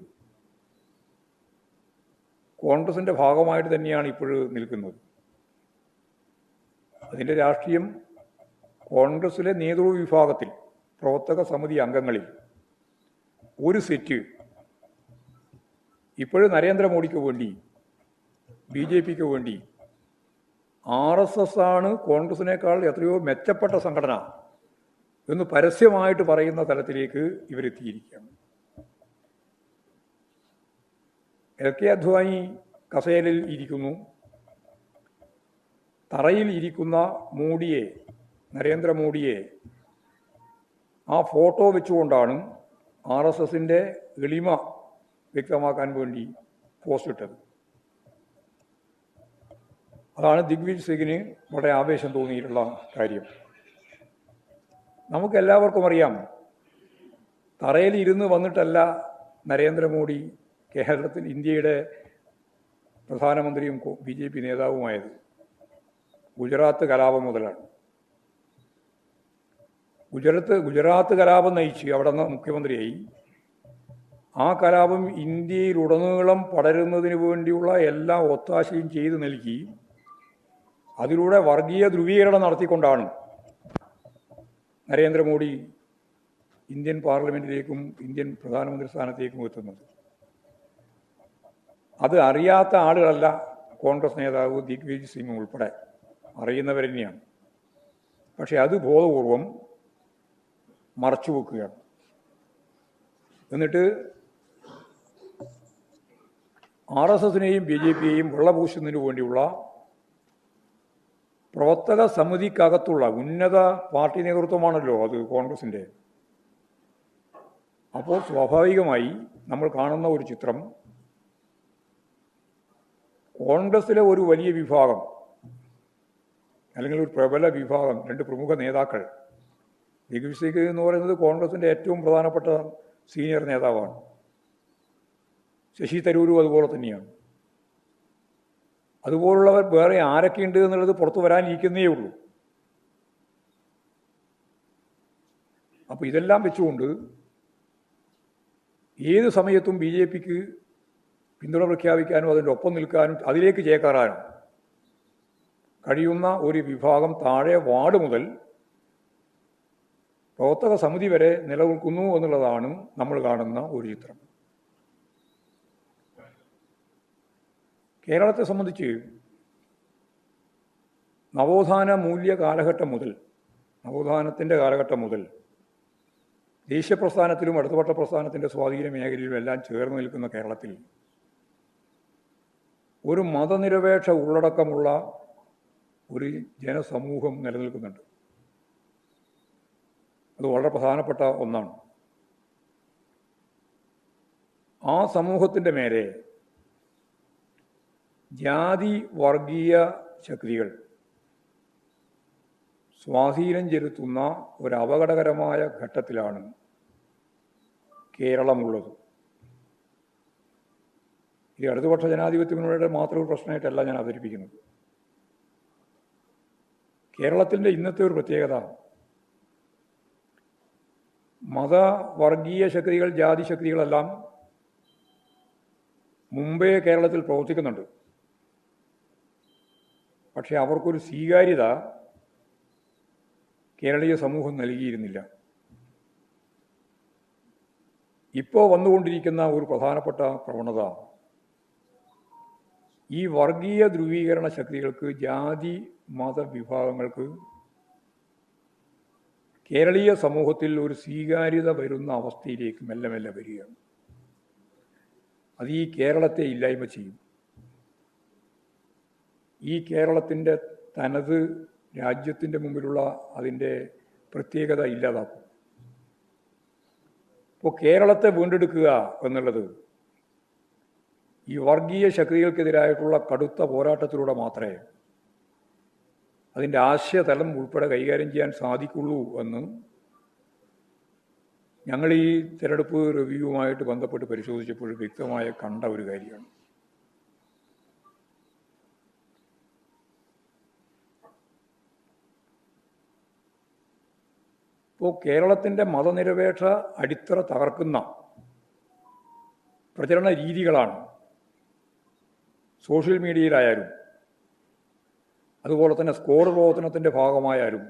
കോൺഗ്രസിൻ്റെ ഭാഗമായിട്ട് തന്നെയാണ് ഇപ്പോൾ നിൽക്കുന്നത്. അതിൻ്റെ രാഷ്ട്രീയം കോൺഗ്രസിലെ നേതൃവിഭാഗത്തിൽ പ്രവർത്തക സമിതി അംഗങ്ങളിൽ ഒരു സെറ്റ് ഇപ്പോഴും നരേന്ദ്രമോദിക്ക് വേണ്ടി BJPക്ക് വേണ്ടി RSS ആണ് കോൺഗ്രസിനേക്കാൾ എത്രയോ മെച്ചപ്പെട്ട സംഘടന എന്ന് പരസ്യമായിട്ട് പറയുന്ന തലത്തിലേക്ക് ഇവരെത്തിയിരിക്കുകയാണ്. LK അദ്വാനി കസേരയിൽ ഇരിക്കുന്നു. തറയിൽ ഇരിക്കുന്ന നരേന്ദ്രമോദിയെ ആ ഫോട്ടോ വെച്ചുകൊണ്ടാണ് RSSൻ്റെ എളിമ വ്യക്തമാക്കാൻ വേണ്ടി പോസ്റ്റ് ഇട്ടത്. അതാണ് ദിഗ്വിജയ് സിംഗിന് വളരെ ആവേശം തോന്നിയിട്ടുള്ള കാര്യം. നമുക്കെല്ലാവർക്കും അറിയാം, തറയിൽ ഇരുന്ന് വന്നിട്ടല്ല നരേന്ദ്രമോദി ഇന്ത്യയുടെ പ്രധാനമന്ത്രിയും BJP നേതാവുമായത്. ഗുജറാത്ത് കലാപം മുതലാണ്. ഗുജറാത്ത് കലാപം നയിച്ച് അവിടെ നിന്ന് മുഖ്യമന്ത്രിയായി. ആ കലാപം ഇന്ത്യയിലുടനീളം പടരുന്നതിന് വേണ്ടിയുള്ള എല്ലാ ഒത്താശയും ചെയ്തു നൽകി. അതിലൂടെ വർഗീയ ധ്രുവീകരണം നടത്തിക്കൊണ്ടാണ് നരേന്ദ്രമോദി ഇന്ത്യൻ പാർലമെൻറ്റിലേക്കും ഇന്ത്യൻ പ്രധാനമന്ത്രി സ്ഥാനത്തേക്കും എത്തുന്നത്. അത് അറിയാത്ത ആളുകളല്ല കോൺഗ്രസ് നേതാവ് ദിഗ്വിജയ് സിംഗ് ഉൾപ്പെടെ, അറിയുന്നവർ തന്നെയാണ്. പക്ഷെ അത് ബോധപൂർവം മറച്ചു വെക്കുകയാണ്. എന്നിട്ട് RSSനെയും BJPയെയും വെള്ളപൂശുന്നതിന് വേണ്ടിയുള്ള പ്രവർത്തക സമിതിക്കകത്തുള്ള ഉന്നത പാർട്ടി നേതൃത്വമാണല്ലോ അത് കോൺഗ്രസിൻ്റെ. അപ്പോൾ സ്വാഭാവികമായി നമ്മൾ കാണുന്ന ഒരു ചിത്രം, കോൺഗ്രസിലെ ഒരു വലിയ വിഭാഗം അല്ലെങ്കിൽ ഒരു പ്രബല വിഭാഗം, 2 പ്രമുഖ നേതാക്കൾ, ദിഗ്വിജയ് സിംഗ് എന്ന് പറയുന്നത് കോൺഗ്രസിൻ്റെ ഏറ്റവും പ്രധാനപ്പെട്ട സീനിയർ നേതാവാണ്. ശശി തരൂരും അതുപോലെ തന്നെയാണ്. അതുപോലുള്ളവർ വേറെ ആരൊക്കെയുണ്ട് എന്നുള്ളത് പുറത്തു വരാനിരിക്കുന്നേ ഉള്ളൂ. അപ്പോൾ ഇതെല്ലാം വെച്ചുകൊണ്ട് ഏത് സമയത്തും BJPക്ക് പിന്തുണ പ്രഖ്യാപിക്കാനും അതിൻ്റെ ഒപ്പം നിൽക്കാനും അതിലേക്ക് ചേക്കേറാനും കഴിയുന്ന ഒരു വിഭാഗം താഴെ വാർഡ് മുതൽ പ്രവർത്തക സമിതി വരെ നിലനിൽക്കുന്നു എന്നുള്ളതാണ് നമ്മൾ കാണുന്ന ഒരു ചിത്രം. കേരളത്തെ സംബന്ധിച്ച് നവോത്ഥാന മൂല്യ കാലഘട്ടം മുതൽ, നവോത്ഥാനത്തിൻ്റെ കാലഘട്ടം മുതൽ ദേശീയ പ്രസ്ഥാനത്തിലും അടുത്തവട്ട പ്രസ്ഥാനത്തിൻ്റെ സ്വാധീന മേഖലയിലും എല്ലാം ചേർന്ന് നിൽക്കുന്ന കേരളത്തിൽ ഒരു മതനിരപേക്ഷ ഉള്ളടക്കമുള്ള ഒരു ജനസമൂഹം നിലനിൽക്കുന്നുണ്ട്. അത് വളരെ പ്രധാനപ്പെട്ട ഒന്നാണ്. ആ സമൂഹത്തിൻ്റെ മേലെ ജാതി വർഗീയ ശക്തികൾ സ്വാധീനം ചെലുത്തുന്ന ഒരു അപകടകരമായ ഘട്ടത്തിലാണ് കേരളമുള്ളത്. ഇത് ഇടതുപക്ഷ ജനാധിപത്യങ്ങളുടെ മാത്രം ഒരു പ്രശ്നമായിട്ടല്ല ഞാൻ അവതരിപ്പിക്കുന്നത്. കേരളത്തിൻ്റെ ഇന്നത്തെ ഒരു പ്രത്യേകത മതവർഗീയ ശക്തികൾ, ജാതി ശക്തികളെല്ലാം മുമ്പേ കേരളത്തിൽ പ്രവർത്തിക്കുന്നുണ്ട്. പക്ഷേ അവർക്കൊരു സ്വീകാര്യത കേരളീയ സമൂഹം നൽകിയിരുന്നില്ല. ഇപ്പോൾ വന്നുകൊണ്ടിരിക്കുന്ന ഒരു പ്രധാനപ്പെട്ട പ്രവണത ഈ വർഗീയ ധ്രുവീകരണ ശക്തികൾക്ക്, ജാതി മത വിഭാഗങ്ങൾക്ക് കേരളീയ സമൂഹത്തിൽ ഒരു സ്വീകാര്യത വരുന്ന അവസ്ഥയിലേക്ക് മെല്ലെ മെല്ലെ വരികയാണ്. അത് ഈ കേരളത്തെ ഇല്ലായ്മ ചെയ്യും. ഈ കേരളത്തിൻ്റെ തനത് രാജ്യത്തിൻ്റെ മുമ്പിലുള്ള അതിൻ്റെ പ്രത്യേകത ഇല്ലാതാക്കും. ഇപ്പോൾ കേരളത്തെ വീണ്ടെടുക്കുക എന്നുള്ളത് ഈ വർഗീയ ശക്തികൾക്കെതിരായിട്ടുള്ള കടുത്ത പോരാട്ടത്തിലൂടെ മാത്രമേ അതിൻ്റെ ആശയതലം ഉൾപ്പെടെ കൈകാര്യം ചെയ്യാൻ സാധിക്കുള്ളൂ എന്ന് ഞങ്ങൾ ഈ തിരഞ്ഞെടുപ്പ് റിവ്യൂവുമായിട്ട് ബന്ധപ്പെട്ട് പരിശോധിച്ചപ്പോൾ വ്യക്തമായി കണ്ട ഒരു കാര്യമാണ്. ഇപ്പോൾ കേരളത്തിൻ്റെ മതനിരപേക്ഷ അടിത്തറ തകർക്കുന്ന പ്രചരണ രീതികളാണ് സോഷ്യൽ മീഡിയയിലായാലും അതുപോലെ തന്നെ സ്കോർ പ്രവർത്തനത്തിൻ്റെ ഭാഗമായാലും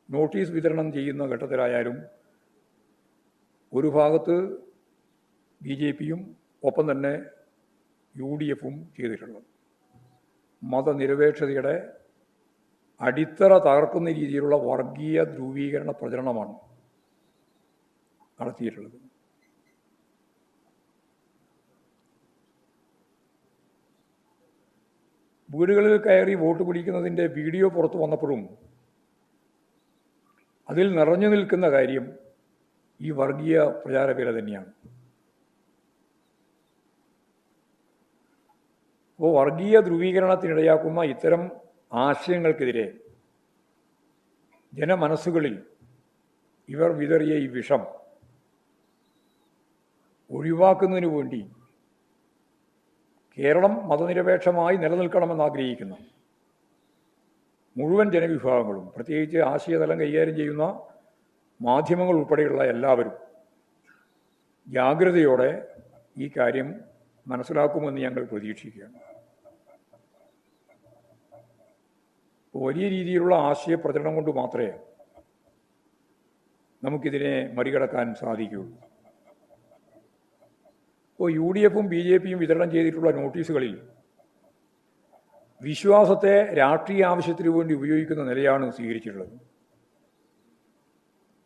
നോട്ടീസ് വിതരണം ചെയ്യുന്ന ഘട്ടത്തിലായാലും ഒരു ഭാഗത്ത് BJPയും ഒപ്പം തന്നെ UDFും ചെയ്തിട്ടുള്ളത് മതനിരപേക്ഷതയുടെ അടിത്തറ തകർക്കുന്ന രീതിയിലുള്ള വർഗീയ ധ്രുവീകരണ പ്രചരണമാണ് നടത്തിയിട്ടുള്ളത്. വീടുകളിൽ കയറി വോട്ട് പിടിക്കുന്നതിൻ്റെ വീഡിയോ പുറത്തു വന്നപ്പോഴും അതിൽ നിറഞ്ഞു നിൽക്കുന്ന കാര്യം ഈ വർഗീയ പ്രചാരവേല തന്നെയാണ്. അപ്പോൾ വർഗീയ ധ്രുവീകരണത്തിനിടയാക്കുന്ന ഇത്തരം ആശയങ്ങൾക്കെതിരെ ജനമനസ്സുകളിൽ ഇവർ വിതറിയ ഈ വിഷം ഒഴിവാക്കുന്നതിന് വേണ്ടി കേരളം മതനിരപേക്ഷമായി നിലനിൽക്കണമെന്ന് ആഗ്രഹിക്കുന്ന മുഴുവൻ ജനവിഭാഗങ്ങളും, പ്രത്യേകിച്ച് ആശയതലം കൈകാര്യം ചെയ്യുന്ന മാധ്യമങ്ങൾ ഉൾപ്പെടെയുള്ള എല്ലാവരും ജാഗ്രതയോടെ ഈ കാര്യം മനസ്സിലാക്കുമെന്ന് ഞങ്ങൾ പ്രതീക്ഷിക്കുകയാണ്. വലിയ രീതിയിലുള്ള ആശയപ്രചരണം കൊണ്ട് മാത്രമേ നമുക്കിതിനെ മറികടക്കാൻ സാധിക്കുകയുള്ളൂ. ഇപ്പോൾ UDFും BJPയും വിതരണം ചെയ്തിട്ടുള്ള നോട്ടീസുകളിൽ വിശ്വാസത്തെ രാഷ്ട്രീയ ആവശ്യത്തിനു വേണ്ടി ഉപയോഗിക്കുന്ന നിലയാണ് സ്വീകരിച്ചിട്ടുള്ളത്.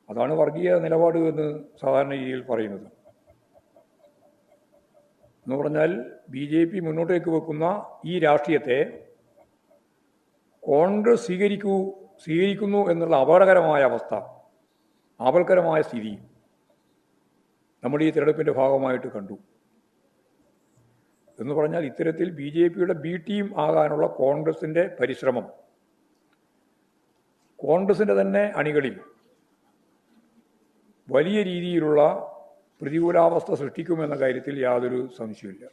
അതാണ് വർഗീയ നിലപാട് എന്ന് സാധാരണ രീതിയിൽ പറയുന്നത്. എന്ന് പറഞ്ഞാൽ BJP മുന്നോട്ടേക്ക് വെക്കുന്ന ഈ രാഷ്ട്രീയത്തെ കോൺഗ്രസ് സ്വീകരിക്കുന്നു എന്നുള്ള അപകടകരമായ അവസ്ഥ, ആപൽക്കരമായ സ്ഥിതി നമ്മുടെ ഈ തിരഞ്ഞെടുപ്പിൻ്റെ ഭാഗമായിട്ട് കണ്ടു. എന്ന് പറഞ്ഞാൽ ഇത്തരത്തിൽ BJPയുടെ B ടീം ആകാനുള്ള കോൺഗ്രസിൻ്റെ പരിശ്രമം കോൺഗ്രസിൻ്റെ തന്നെ അണികളിൽ വലിയ രീതിയിലുള്ള പ്രതികൂലാവസ്ഥ സൃഷ്ടിക്കുമെന്ന കാര്യത്തിൽ യാതൊരു സംശയമില്ല.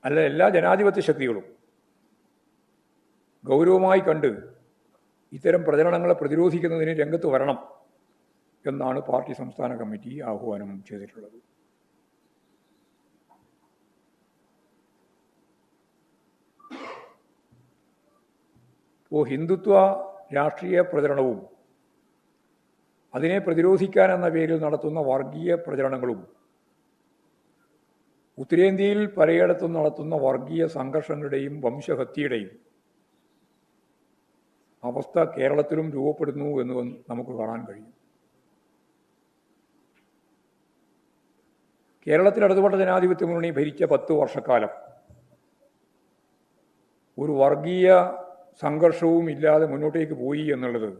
അല്ല, എല്ലാ ജനാധിപത്യ ശക്തികളും ഗൗരവമായി കണ്ട് ഇത്തരം പ്രചരണങ്ങളെ പ്രതിരോധിക്കുന്നതിന് രംഗത്ത് വരണം എന്നാണ് പാർട്ടി സംസ്ഥാന കമ്മിറ്റി ആഹ്വാനം ചെയ്തിട്ടുള്ളത്. ഹിന്ദുത്വ രാഷ്ട്രീയ പ്രചരണവും അതിനെ പ്രതിരോധിക്കാനെന്ന പേരിൽ നടത്തുന്ന വർഗീയ പ്രചരണങ്ങളും ഉത്തരേന്ത്യയിൽ പലയിടത്തും നടത്തുന്ന വർഗീയ സംഘർഷങ്ങളുടെയും വംശഹത്യയുടെയും അവസ്ഥ കേരളത്തിലും രൂപപ്പെടുന്നു എന്ന് നമുക്ക് കാണാൻ കഴിയും. കേരളത്തിൽ ഇടതുപക്ഷ ജനാധിപത്യ മുന്നണി ഭരിച്ച 10 വർഷക്കാലം ഒരു വർഗീയ സംഘർഷവും ഇല്ലാതെ മുന്നോട്ടേക്ക് പോയി എന്നുള്ളത്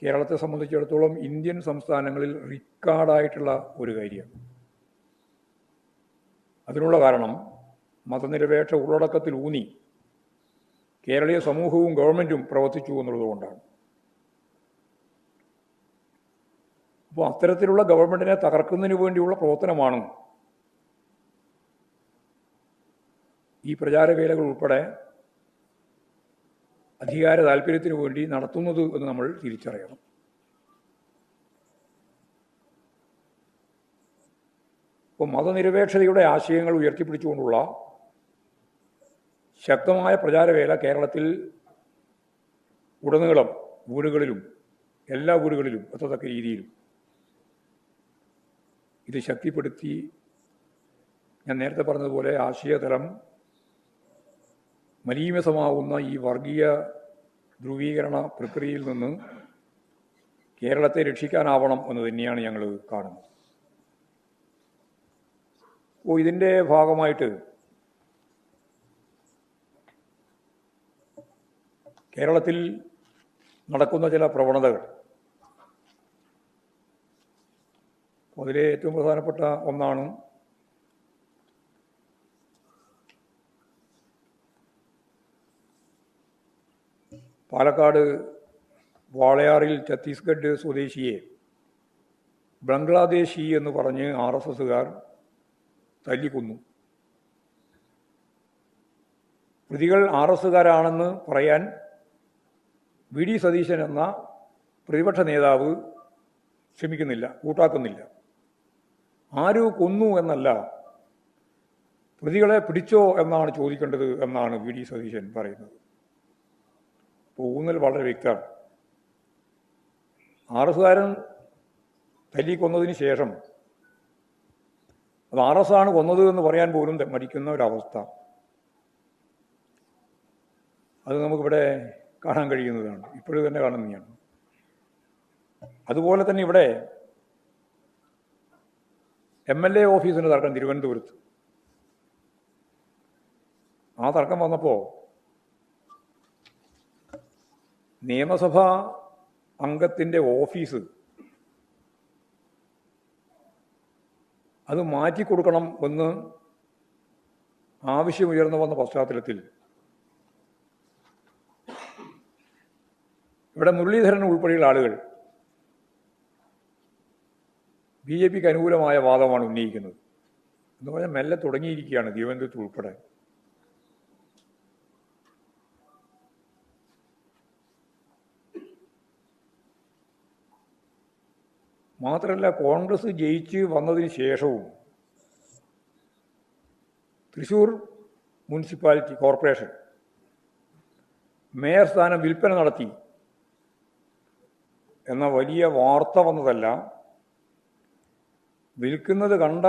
കേരളത്തെ സംബന്ധിച്ചിടത്തോളം ഇന്ത്യൻ സംസ്ഥാനങ്ങളിൽ റെക്കോർഡായിട്ടുള്ള ഒരു കാര്യമാണ്. അതിനുള്ള കാരണം മതനിരപേക്ഷ ഉള്ളടക്കത്തിൽ ഊന്നി കേരളീയ സമൂഹവും ഗവൺമെൻറ്റും പ്രവർത്തിച്ചു എന്നുള്ളതുകൊണ്ടാണ്. അപ്പോൾ അത്തരത്തിലുള്ള ഗവൺമെൻറ്റിനെ തകർക്കുന്നതിന് വേണ്ടിയുള്ള പ്രവർത്തനമാണ് ഈ പ്രചാരവേലകൾ ഉൾപ്പെടെ അധികാര താല്പര്യത്തിന് വേണ്ടി നടത്തുന്നത് എന്ന് നമ്മൾ തിരിച്ചറിയണം. ഇപ്പോൾ മതനിരപേക്ഷതയുടെ ആശയങ്ങൾ ഉയർത്തിപ്പിടിച്ചുകൊണ്ടുള്ള ശക്തമായ പ്രചാരവേല കേരളത്തിൽ ഉടനീളം വീടുകളിലും എല്ലാ വീടുകളിലും എത്തത്തക്ക രീതിയിലും ഇത് ശക്തിപ്പെടുത്തി ഞാൻ നേരത്തെ പറഞ്ഞതുപോലെ ആശയതലം മലീമസമാവുന്ന ഈ വർഗീയ ധ്രുവീകരണ പ്രക്രിയയിൽ നിന്ന് കേരളത്തെ രക്ഷിക്കാനാവണം എന്ന് തന്നെയാണ് ഞങ്ങൾ കാണുന്നത്. ഇതിൻ്റെ ഭാഗമായിട്ട് കേരളത്തിൽ നടക്കുന്ന ചില പ്രവണതകൾ, അതിലെ ഏറ്റവും പ്രധാനപ്പെട്ട ഒന്നാണ് പാലക്കാട് വാളയാറിൽ ഛത്തീസ്ഗഡ് സ്വദേശിയെ ബംഗ്ലാദേശി എന്ന് പറഞ്ഞ് RSSകാർ തല്ലിക്കൊന്നു. പ്രതികൾ RSകാരാണെന്ന് പറയാൻ VD സതീശൻ എന്ന പ്രതിപക്ഷ നേതാവ് ശ്രമിക്കുന്നില്ല, കൂട്ടാക്കുന്നില്ല. ആര് കൊന്നു എന്നല്ല, പ്രതികളെ പിടിച്ചോ എന്നാണ് ചോദിക്കേണ്ടത് എന്നാണ് VD സതീശൻ പറയുന്നത്. ഊന്നൽ വളരെ വ്യക്തമാണ്. RSകാരൻ തല്ലിക്കൊന്നതിന് ശേഷം അത് RS ആണ് കൊന്നത് എന്ന് പറയാൻ പോലും മടിക്കുന്ന ഒരവസ്ഥ അത് നമുക്കിവിടെ കാണാൻ കഴിയുന്നതാണ്, ഇപ്പോഴും തന്നെ കാണുന്നതാണ്. അതുപോലെ തന്നെ ഇവിടെ MLA ഓഫീസിൻ്റെ തർക്കം തിരുവനന്തപുരത്ത്. ആ തർക്കം വന്നപ്പോൾ നിയമസഭാ അംഗത്തിൻ്റെ ഓഫീസ് അത് മാറ്റിക്കൊടുക്കണം എന്ന് ആവശ്യമുയർന്നു വന്ന പശ്ചാത്തലത്തിൽ ഇവിടെ മുരളീധരൻ ഉൾപ്പെടെയുള്ള ആളുകൾ BJPക്ക് അനുകൂലമായ വാദമാണ് ഉന്നയിക്കുന്നത്. എന്ന് പറഞ്ഞാൽ മെല്ലെ തുടങ്ങിയിരിക്കുകയാണ് തിരുവനന്തപുരത്ത് ഉൾപ്പെടെ. മാത്രമല്ല, കോൺഗ്രസ് ജയിച്ച് വന്നതിന് ശേഷവും തൃശ്ശൂർ മുനിസിപ്പാലിറ്റി കോർപ്പറേഷൻ മേയർ സ്ഥാനം വിൽപ്പന നടത്തി എന്ന വലിയ വാർത്ത വന്നതല്ല, വിൽക്കുന്നത് കണ്ട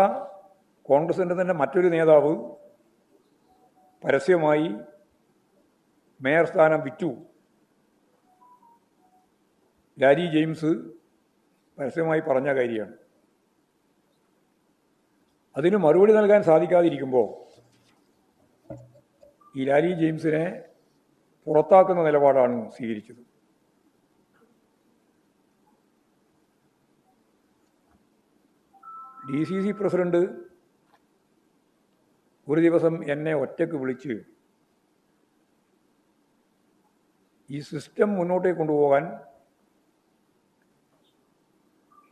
കോൺഗ്രസിൻ്റെ തന്നെ മറ്റൊരു നേതാവ് പരസ്യമായി മേയർ സ്ഥാനം വിറ്റു. ലാരി ജെയിംസ് പരസ്യമായി പറഞ്ഞ കാര്യമാണ്. അതിന് മറുപടി നൽകാൻ സാധിക്കാതിരിക്കുമ്പോൾ ഈ ലാരി ജെയിംസിനെ പുറത്താക്കുന്ന നിലപാടാണ് സ്വീകരിച്ചത്. DCC പ്രസിഡന്റ് ഒരു ദിവസം എന്നെ ഒറ്റയ്ക്ക് വിളിച്ച് ഈ സിസ്റ്റം മുന്നോട്ടേക്ക് കൊണ്ടുപോകാൻ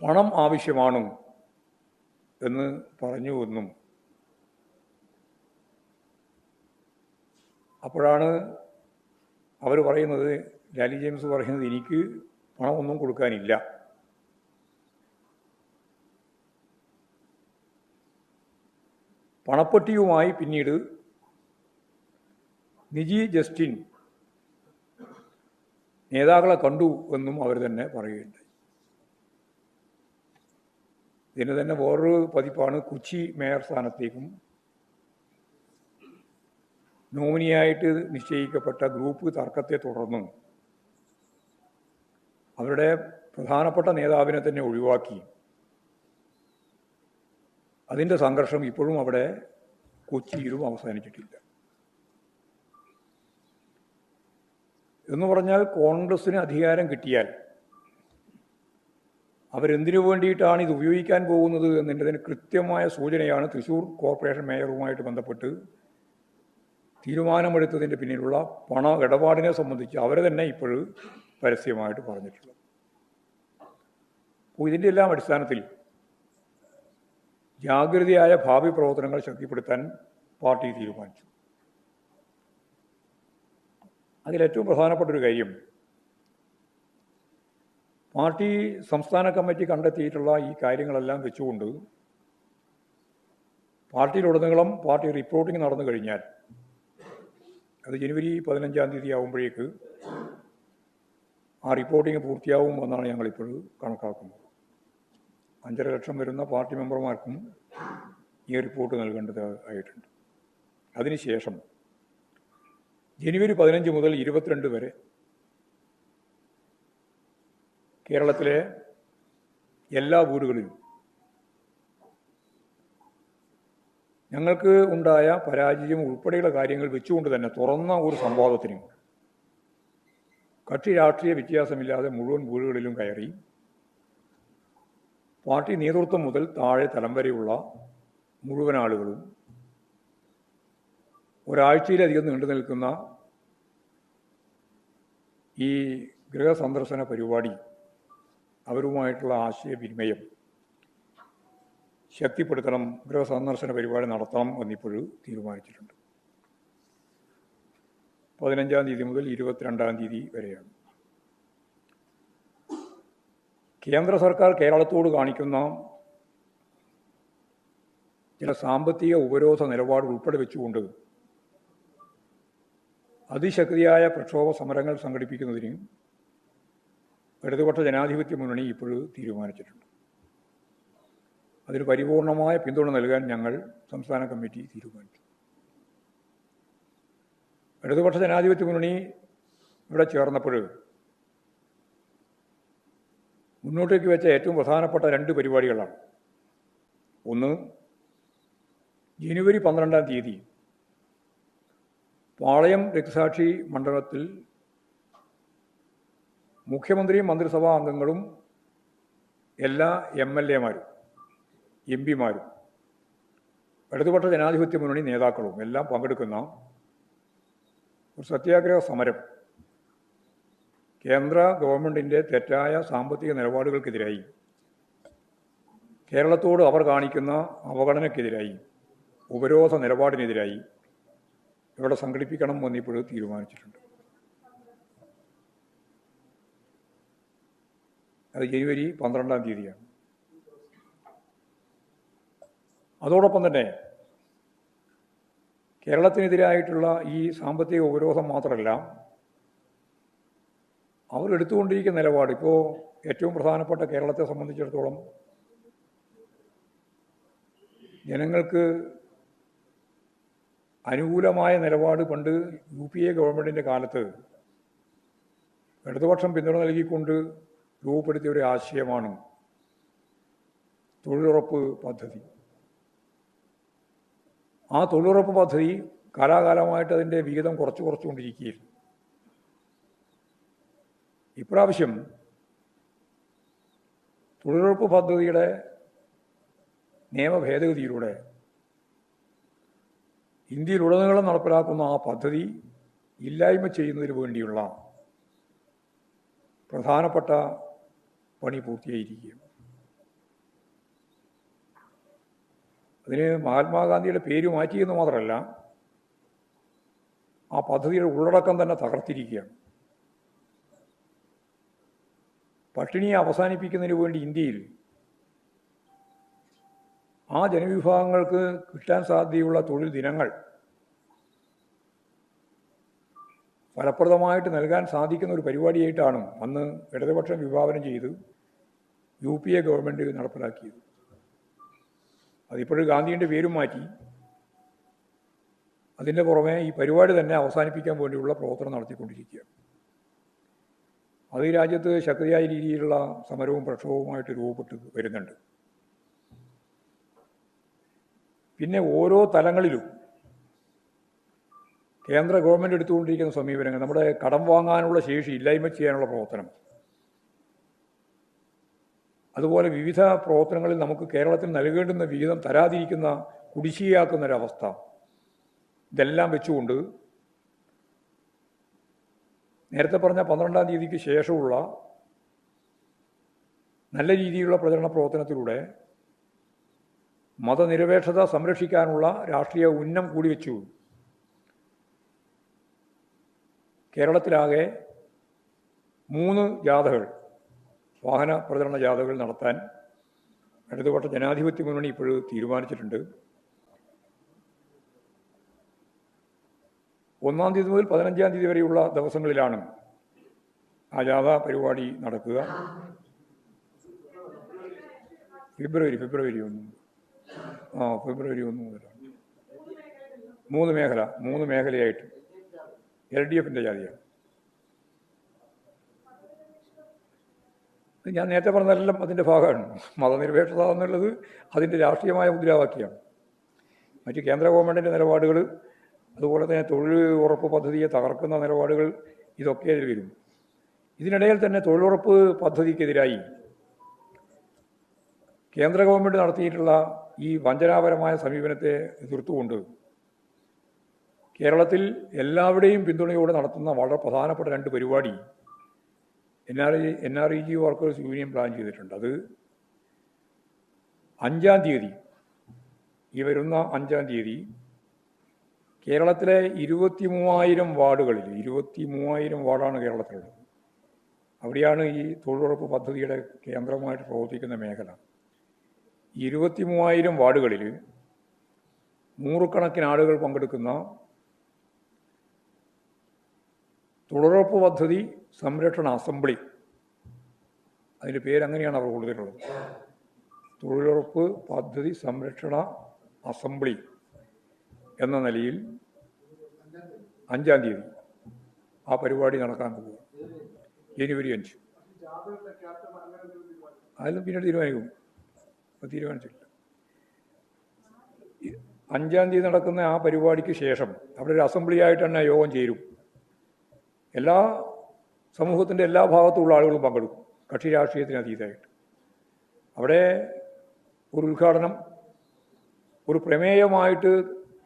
പണം ആവശ്യമാണ് എന്ന് പറഞ്ഞുവെന്നും അപ്പോഴാണ് അവർ പറയുന്നത്, ലാലി ജെയിംസ് പറയുന്നത്, എനിക്ക് പണമൊന്നും കൊടുക്കാനില്ല. പണപ്പെട്ടിയുമായി പിന്നീട് നിജി ജസ്റ്റിൻ നേതാക്കളെ കണ്ടു എന്നും അവർ തന്നെ പറയുകയുണ്ടായി. ഇതിന് തന്നെ വേറൊരു പതിപ്പാണ് കൊച്ചി മേയർ സ്ഥാനത്തേക്കും നോമിനിയായിട്ട് നിശ്ചയിക്കപ്പെട്ട ഗ്രൂപ്പ് തർക്കത്തെ തുടർന്ന് അവരുടെ പ്രധാനപ്പെട്ട നേതാവിനെ തന്നെ ഒഴിവാക്കി. അതിൻ്റെ സംഘർഷം ഇപ്പോഴും അവിടെ കൊച്ചിയിലും അവസാനിച്ചിട്ടില്ല. എന്ന് പറഞ്ഞാൽ കോൺഗ്രസ്സിന് അധികാരം കിട്ടിയാൽ അവരെന്തിനു വേണ്ടിയിട്ടാണ് ഇത് ഉപയോഗിക്കാൻ പോകുന്നത് എന്നതിന് കൃത്യമായ സൂചനയാണ് തൃശ്ശൂർ കോർപ്പറേഷൻ മേയറുമായിട്ട് ബന്ധപ്പെട്ട് തീരുമാനമെടുത്തതിൻ്റെ പിന്നിലുള്ള പണ ഇടപാടിനെ സംബന്ധിച്ച് അവരെ തന്നെ ഇപ്പോഴും പരസ്യമായിട്ട് പറഞ്ഞിട്ടുള്ളത്. അപ്പോൾ ഇതിൻ്റെ എല്ലാം അടിസ്ഥാനത്തിൽ ജാഗ്രതയായ ഭാവി പ്രവർത്തനങ്ങൾ ശക്തിപ്പെടുത്താൻ പാർട്ടി തീരുമാനിച്ചു. അതിലേറ്റവും പ്രധാനപ്പെട്ടൊരു കാര്യം പാർട്ടി സംസ്ഥാന കമ്മിറ്റി കണ്ടെത്തിയിട്ടുള്ള ഈ കാര്യങ്ങളെല്ലാം വെച്ചുകൊണ്ട് പാർട്ടിയിലുടനീളം പാർട്ടി റിപ്പോർട്ടിംഗ് നടന്നു കഴിഞ്ഞാൽ അത് ജനുവരി 15-ാം തീയതി ആകുമ്പോഴേക്ക് ആ റിപ്പോർട്ടിംഗ് പൂർത്തിയാവും എന്നാണ് ഞങ്ങളിപ്പോൾ കണക്കാക്കുന്നത്. 5.5 ലക്ഷം വരുന്ന പാർട്ടി മെമ്പർമാർക്കും ഈ റിപ്പോർട്ട് നൽകേണ്ടതായിട്ടുണ്ട്. അതിനുശേഷം ജനുവരി 15 മുതൽ 22 വരെ കേരളത്തിലെ എല്ലാ വീടുകളിലും ഞങ്ങൾക്ക് ഉണ്ടായ പരാജയം ഉൾപ്പെടെയുള്ള കാര്യങ്ങൾ വെച്ചുകൊണ്ട് തന്നെ തുറന്ന ഒരു സംവാദത്തിന് കക്ഷി രാഷ്ട്രീയ വ്യത്യാസമില്ലാതെ മുഴുവൻ വീടുകളിലും കയറി പാർട്ടി നേതൃത്വം മുതൽ താഴെ തലം വരെയുള്ള മുഴുവൻ ആളുകളും ഒരാഴ്ചയിലധികം നീണ്ടു നിൽക്കുന്ന ഈ ഗൃഹസന്ദർശന പരിപാടി അവരുമായിട്ടുള്ള ആശയവിനിമയം ശക്തിപ്പെടുത്തണം, ഗൃഹസന്ദർശന പരിപാടി നടത്തണം എന്നിപ്പോഴും തീരുമാനിച്ചിട്ടുണ്ട്. 15-ാം തീയതി മുതൽ 22-ാം തീയതി വരെയാണ്. കേന്ദ്ര സർക്കാർ കേരളത്തോട് കാണിക്കുന്ന ചില സാമ്പത്തിക ഉപരോധ നിലപാട് ഉൾപ്പെടെ വെച്ചുകൊണ്ട് അതിശക്തിയായ പ്രക്ഷോഭ സമരങ്ങൾ സംഘടിപ്പിക്കുന്നതിന് ഇടതുപക്ഷ ജനാധിപത്യ മുന്നണി ഇപ്പോഴും തീരുമാനിച്ചിട്ടുണ്ട്. അതിന് പരിപൂർണമായ പിന്തുണ നൽകാൻ ഞങ്ങൾ സംസ്ഥാന കമ്മിറ്റി തീരുമാനിച്ചു. ഇടതുപക്ഷ ജനാധിപത്യ മുന്നണി ഇവിടെ ചേർന്നപ്പോൾ മുന്നോട്ടേക്ക് വെച്ച ഏറ്റവും പ്രധാനപ്പെട്ട 2 പരിപാടികളാണ്. ഒന്ന്, ജനുവരി 12-ാം തീയതി പാളയം രക്തസാക്ഷി മണ്ഡലത്തിൽ മുഖ്യമന്ത്രിയും മന്ത്രിസഭാ അംഗങ്ങളും എല്ലാ MLA-മാരും MP-മാരും ഇടതുപക്ഷ ജനാധിപത്യ മുന്നണി നേതാക്കളും എല്ലാം പങ്കെടുക്കുന്ന ഒരു സത്യാഗ്രഹ സമരം കേന്ദ്ര ഗവൺമെൻറ്റിൻ്റെ തെറ്റായ സാമ്പത്തിക നിലപാടുകൾക്കെതിരായി, കേരളത്തോട് അവർ കാണിക്കുന്ന അവഗണനയ്ക്കെതിരായി, ഉപരോധ നിലപാടിനെതിരായി ഇവിടെ സംഘടിപ്പിക്കണം എന്നിപ്പോഴും തീരുമാനിച്ചിട്ടുണ്ട്. അത് ജനുവരി 12-ാം തീയതിയാണ്. അതോടൊപ്പം തന്നെ കേരളത്തിനെതിരായിട്ടുള്ള ഈ സാമ്പത്തിക ഉപരോധം മാത്രമല്ല, അവർ എടുത്തുകൊണ്ടിരിക്കുന്ന നിലപാട് ഇപ്പോൾ ഏറ്റവും പ്രധാനപ്പെട്ട കേരളത്തെ സംബന്ധിച്ചിടത്തോളം ജനങ്ങൾക്ക് അനുകൂലമായ നിലപാട് പണ്ട് UPA ഗവൺമെൻറ്റിൻ്റെ കാലത്ത് ഇടതുപക്ഷം പിന്തുണ നൽകിക്കൊണ്ട് രൂപപ്പെടുത്തിയ ഒരു ആശയമാണ് തൊഴിലുറപ്പ് പദ്ധതി. ആ തൊഴിലുറപ്പ് പദ്ധതി കാലാകാലമായിട്ട് അതിൻ്റെ വിഹിതം കുറച്ചുകൊണ്ടിരിക്കുകയായിരുന്നു. ഇപ്രാവശ്യം തൊഴിലുറപ്പ് പദ്ധതിയുടെ നിയമ ഭേദഗതിയിലൂടെ ഇന്ത്യയിലുടനീളം നടപ്പിലാക്കുന്ന ആ പദ്ധതി ഇല്ലായ്മ ചെയ്യുന്നതിന് വേണ്ടിയുള്ള പ്രധാനപ്പെട്ട പണി പൂർത്തിയായിരിക്കുകയാണ്. അതിന് മഹാത്മാഗാന്ധിയുടെ പേര് മാറ്റിയെന്ന് മാത്രമല്ല, ആ പദ്ധതിയുടെ ഉള്ളടക്കം തന്നെ തകർത്തിരിക്കുകയാണ്. പട്ടിണിയെ അവസാനിപ്പിക്കുന്നതിന് വേണ്ടി ഇന്ത്യയിൽ ആ ജനവിഭാഗങ്ങൾക്ക് കിട്ടാൻ സാധ്യതയുള്ള തൊഴിൽ ദിനങ്ങൾ ഫലപ്രദമായിട്ട് നൽകാൻ സാധിക്കുന്ന ഒരു പരിപാടിയായിട്ടാണ് അന്ന് ഇടതുപക്ഷം വിഭാവനം ചെയ്ത് UPA ഗവൺമെൻറ് നടപ്പിലാക്കിയത്. അതിപ്പോഴും ഗാന്ധിയുടെ പേരും മാറ്റി. അതിൻ്റെ പുറമെ ഈ പരിപാടി തന്നെ അവസാനിപ്പിക്കാൻ വേണ്ടിയുള്ള പ്രവർത്തനം നടത്തിക്കൊണ്ടിരിക്കുകയാണ്. അത് ഈ രാജ്യത്ത് ശക്തിയായ രീതിയിലുള്ള സമരവും പ്രക്ഷോഭവുമായിട്ട് രൂപപ്പെട്ട് വരുന്നുണ്ട്. പിന്നെ ഓരോ തലങ്ങളിലും കേന്ദ്ര ഗവൺമെൻറ് എടുത്തുകൊണ്ടിരിക്കുന്ന സമീപനങ്ങൾ, നമ്മുടെ കടം വാങ്ങാനുള്ള ശേഷി ഇല്ലായ്മ ചെയ്യാനുള്ള പ്രവർത്തനം, അതുപോലെ വിവിധ പ്രവർത്തനങ്ങളിൽ നമുക്ക് കേരളത്തിൽ നൽകേണ്ടുന്ന വിഹിതം തരാതിരിക്കുന്ന കുടിശ്ശികയാക്കുന്നൊരവസ്ഥ, ഇതെല്ലാം വെച്ചുകൊണ്ട് നേരത്തെ പറഞ്ഞ 12-ാം തീയതിക്ക് ശേഷമുള്ള നല്ല രീതിയിലുള്ള പ്രചരണ പ്രവർത്തനത്തിലൂടെ മതനിരപേക്ഷത സംരക്ഷിക്കാനുള്ള രാഷ്ട്രീയ ഉന്നം കൂടി വെച്ചു കേരളത്തിലാകെ 3 ജാഥകൾ, വാഹന പ്രചരണ ജാഥകൾ നടത്താൻ ഇടതുപക്ഷ ജനാധിപത്യ മുന്നണി ഇപ്പോഴും തീരുമാനിച്ചിട്ടുണ്ട്. 1-ാം തീയതി മുതൽ 15-ാം തീയതി വരെയുള്ള ദിവസങ്ങളിലാണ് ആ ജാഥ പരിപാടി നടക്കുക. ഫെബ്രുവരി 1 ഫെബ്രുവരി 1 മുതലാണ്. 3 മേഖലയായിട്ട് LDFിൻ്റെ ജാതിയാണ്. ഞാൻ നേരത്തെ പറഞ്ഞതെല്ലാം അതിൻ്റെ ഭാഗമാണ്. മതനിരപേക്ഷത എന്നുള്ളത് അതിൻ്റെ രാഷ്ട്രീയമായ മുദ്രാവാക്യമാണ്. മറ്റ് കേന്ദ്ര ഗവൺമെൻറ്റിൻ്റെ നിലപാടുകൾ, അതുപോലെ തന്നെ തൊഴിൽ ഉറപ്പ് പദ്ധതിയെ തകർക്കുന്ന നിലപാടുകൾ, ഇതൊക്കെ അതിൽ വരും. ഇതിനിടയിൽ തന്നെ തൊഴിലുറപ്പ് പദ്ധതിക്കെതിരായി കേന്ദ്ര ഗവൺമെൻറ് നടത്തിയിട്ടുള്ള ഈ വഞ്ചനാപരമായ സമീപനത്തെ എതിർത്തുകൊണ്ട് കേരളത്തിൽ എല്ലാവരുടെയും പിന്തുണയോടെ നടത്തുന്ന വളരെ പ്രധാനപ്പെട്ട 2 പരിപാടി NREG വർക്കേഴ്സ് യൂണിയൻ പ്ലാൻ ചെയ്തിട്ടുണ്ട്. അത് 5-ാം തീയതി, ഈ വരുന്ന 5-ാം തീയതി കേരളത്തിലെ 23,000 വാർഡുകളിൽ, 23,000 വാർഡാണ് കേരളത്തിലുള്ളത്, അവിടെയാണ് ഈ തൊഴിലുറപ്പ് പദ്ധതിയുടെ കേന്ദ്രമായിട്ട് പ്രവർത്തിക്കുന്ന മേഖല. 23,000 വാർഡുകളിൽ 100 കണക്കിന് ആളുകൾ പങ്കെടുക്കുന്ന തൊഴിലുറപ്പ് പദ്ധതി സംരക്ഷണ അസംബ്ലി, അതിൻ്റെ പേരങ്ങനെയാണ് അവർ കൊടുത്തിട്ടുള്ളത്, തൊഴിലുറപ്പ് പദ്ധതി സംരക്ഷണ അസംബ്ലി എന്ന നിലയിൽ 5-ാം തീയതി ആ പരിപാടി നടക്കാൻ പോകുക. ജനുവരി 5. അതിലും പിന്നീട് തീരുമാനിക്കും. തീരുമാനിച്ചിട്ടില്ല. 5-ാം തീയതി നടക്കുന്ന ആ പരിപാടിക്ക് ശേഷം അവിടെ ഒരു അസംബ്ലി ആയിട്ട് തന്നെ യോഗം ചേരും. എല്ലാ സമൂഹത്തിൻ്റെ എല്ലാ ഭാഗത്തുള്ള ആളുകളും പങ്കെടുക്കും, കക്ഷി രാഷ്ട്രീയത്തിന് അതീതമായിട്ട്. അവിടെ ഒരു ഉദ്ഘാടനം, ഒരു പ്രമേയമായിട്ട്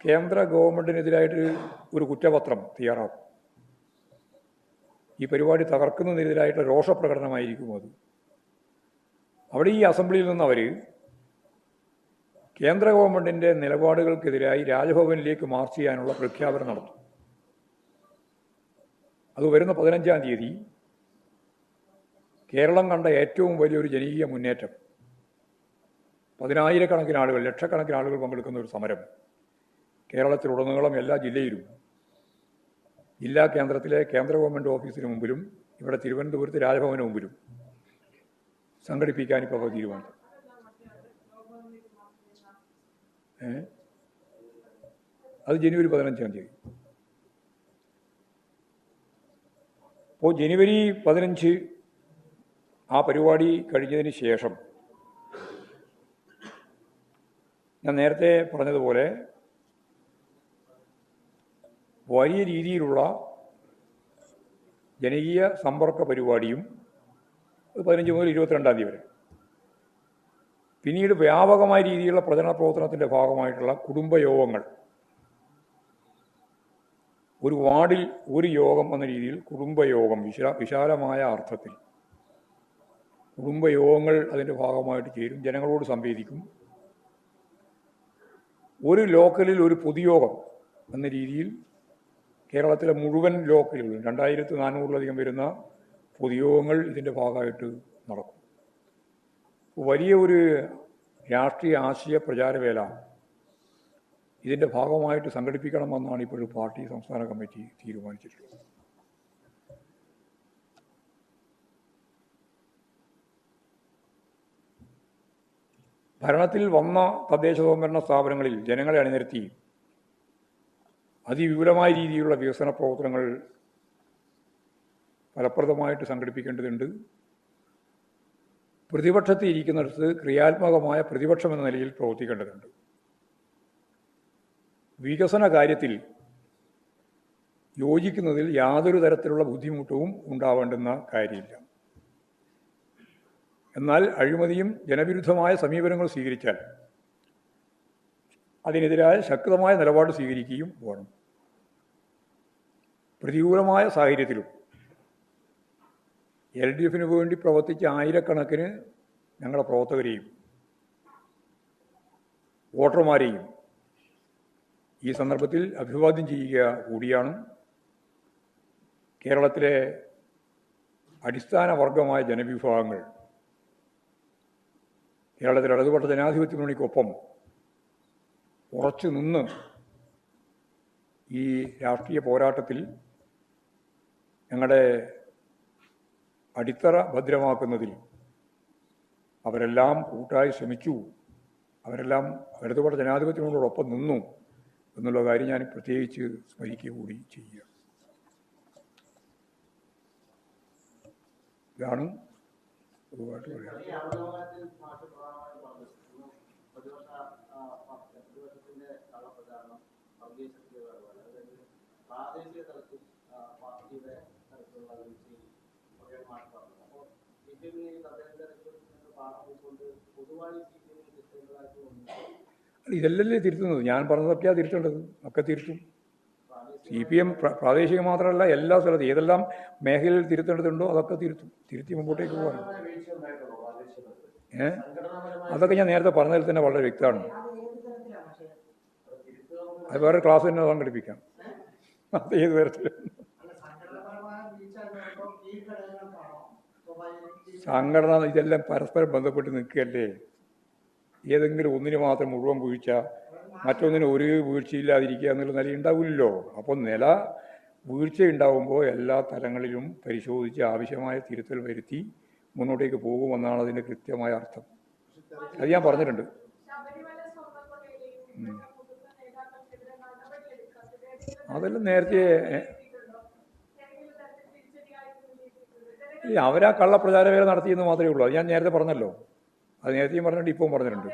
കേന്ദ്ര ഗവൺമെൻറ്റിനെതിരായിട്ട് ഒരു കുറ്റപത്രം തയ്യാറാക്കും. ഈ പരിപാടി തകർക്കുന്നതിനെതിരായിട്ട് രോഷപ്രകടനമായിരിക്കും അത്. അവിടെ ഈ അസംബ്ലിയിൽ നിന്ന് അവർ കേന്ദ്ര ഗവൺമെൻറ്റിൻ്റെ നിലപാടുകൾക്കെതിരായി രാജ്ഭവനിലേക്ക് മാർച്ച് ചെയ്യാനുള്ള പ്രഖ്യാപനം നടത്തും. അത് വരുന്ന 15-ാം തീയതി കേരളം കണ്ട ഏറ്റവും വലിയൊരു ജനകീയ മുന്നേറ്റം, 10,000-കണക്കിന് ആളുകൾ, ലക്ഷക്കണക്കിന് ആളുകൾ പങ്കെടുക്കുന്ന ഒരു സമരം കേരളത്തിലുടനീളം എല്ലാ ജില്ലയിലും, ജില്ലാ കേന്ദ്രത്തിലെ കേന്ദ്ര ഗവൺമെൻറ് ഓഫീസിന് മുമ്പിലും ഇവിടെ തിരുവനന്തപുരത്ത് രാജ്ഭവന് മുമ്പിലും സംഘടിപ്പിക്കാൻ ഇപ്പോൾ തീരുമാനിച്ചു. അത് ജനുവരി 15-ാം തീയതി. അപ്പോൾ ജനുവരി 15 ആ പരിപാടി കഴിഞ്ഞതിന് ശേഷം ഞാൻ നേരത്തെ പറഞ്ഞതുപോലെ വലിയ രീതിയിലുള്ള ജനകീയ സമ്പർക്ക പരിപാടിയും 15 മുതൽ 22-ാം തീയതി വരെ, പിന്നീട് വ്യാപകമായ രീതിയിലുള്ള പ്രചരണ പ്രവർത്തനത്തിൻ്റെ ഭാഗമായിട്ടുള്ള കുടുംബയോഗങ്ങൾ, ഒരു വാർഡിൽ ഒരു യോഗം എന്ന രീതിയിൽ കുടുംബയോഗം, വിശാലമായ അർത്ഥത്തിൽ കുടുംബയോഗങ്ങൾ അതിൻ്റെ ഭാഗമായിട്ട് ചേരും, ജനങ്ങളോട് സംവേദിക്കും. ഒരു ലോക്കലിൽ ഒരു പൊതുയോഗം എന്ന രീതിയിൽ കേരളത്തിലെ മുഴുവൻ ലോക്കലുകളും 2400-ലധികം വരുന്ന പൊതുയോഗങ്ങൾ ഇതിൻ്റെ ഭാഗമായിട്ട് നടക്കും. വലിയ ഒരു രാഷ്ട്രീയ ആശയ പ്രചാരവേല ഇതിൻ്റെ ഭാഗമായിട്ട് സംഘടിപ്പിക്കണമെന്നാണ് ഇപ്പോഴും പാർട്ടി സംസ്ഥാന കമ്മിറ്റി തീരുമാനിച്ചിട്ടുള്ളത്. ഭരണത്തിൽ വന്ന തദ്ദേശ സ്വയംഭരണ സ്ഥാപനങ്ങളിൽ ജനങ്ങളെ അണിനിരത്തി അതിവിപുലമായ രീതിയിലുള്ള വികസന പ്രവർത്തനങ്ങൾ ഫലപ്രദമായിട്ട് സംഘടിപ്പിക്കേണ്ടതുണ്ട്. പ്രതിപക്ഷത്തിൽ ഇരിക്കുന്നിടത്ത് ക്രിയാത്മകമായ പ്രതിപക്ഷം എന്ന നിലയിൽ പ്രവർത്തിക്കേണ്ടതുണ്ട്. വികസന കാര്യത്തിൽ യോജിക്കുന്നതിൽ യാതൊരു തരത്തിലുള്ള ബുദ്ധിമുട്ടും ഉണ്ടാവേണ്ടുന്ന കാര്യമില്ല. എന്നാൽ അഴിമതിയും ജനവിരുദ്ധമായ സമീപനങ്ങൾ സ്വീകരിച്ചാൽ അതിനെതിരായ ശക്തമായ നിലപാട് സ്വീകരിക്കുകയും വേണം. പ്രതികൂലമായ സാഹചര്യത്തിലും LDF വേണ്ടി പ്രവർത്തിച്ച ആയിരക്കണക്കിന് ഞങ്ങളുടെ പ്രവർത്തകരെയും വോട്ടർമാരെയും ഈ സന്ദർഭത്തിൽ അഭിവാദ്യം ചെയ്യുക കൂടിയാണ്. കേരളത്തിലെ അടിസ്ഥാന വർഗമായ ജനവിഭാഗങ്ങൾ കേരളത്തിലെ ഇടതുപക്ഷ ജനാധിപത്യ മുന്നണിക്കൊപ്പം ഉറച്ചു നിന്ന് ഈ രാഷ്ട്രീയ പോരാട്ടത്തിൽ ഞങ്ങളുടെ അടിത്തറ ഭദ്രമാക്കുന്നതിൽ അവരെല്ലാം കൂട്ടായി ശ്രമിച്ചു. അവരെല്ലാം ഇടതുപക്ഷ ജനാധിപത്യങ്ങളോടൊപ്പം നിന്നു എന്നുള്ള കാര്യം ഞാൻ പ്രത്യേകിച്ച് സ്മരിക്കുക കൂടി ചെയ്യുക. ഇതാണ് പൊതുവായിട്ട് പറയാം. ഇതല്ലല്ലേ തിരുത്തുന്നത്? ഞാൻ പറഞ്ഞതൊക്കെയാണ് തിരുത്തേണ്ടത്. ഒക്കെ തിരുത്തും. CPM പ്രാദേശിക മാത്രമല്ല, എല്ലാ സ്ഥലത്തും ഏതെല്ലാം മേഖലയിൽ തിരുത്തേണ്ടതുണ്ടോ അതൊക്കെ തിരുത്തി മുമ്പോട്ടേക്ക് പോകാൻ. അതൊക്കെ ഞാൻ നേരത്തെ പറഞ്ഞതിൽ തന്നെ വളരെ വ്യക്തമാണ്. അത് വേറെ ക്ലാസ് തന്നെ സംഘടിപ്പിക്കാം. അത് ഏത് തരത്തിലും സംഘടന ഇതെല്ലാം പരസ്പരം ബന്ധപ്പെട്ട് നിൽക്കുകയല്ലേ. ഏതെങ്കിലും ഒന്നിന് മാത്രം മുഴുവൻ വീഴ്ച, മറ്റൊന്നിന് ഒരു വീഴ്ചയില്ലാതിരിക്കുക എന്നുള്ള നില ഉണ്ടാവില്ലല്ലോ. അപ്പോൾ നില വീഴ്ച ഉണ്ടാകുമ്പോൾ എല്ലാ തലങ്ങളിലും പരിശോധിച്ച് ആവശ്യമായ തിരുത്തൽ വരുത്തി മുന്നോട്ടേക്ക് പോകുമെന്നാണ് അതിൻ്റെ കൃത്യമായ അർത്ഥം. അത് ഞാൻ പറഞ്ഞിട്ടുണ്ട്. അതെല്ലാം നേരത്തെ അവരാ കള്ളപ്രചാര വേല നടത്തിയെന്ന് മാത്രമേ ഉള്ളൂ. അത് ഞാൻ നേരത്തെ പറഞ്ഞല്ലോ. അത് നേരത്തെയും പറഞ്ഞിട്ടുണ്ട്, ഇപ്പം പറഞ്ഞിട്ടുണ്ട്.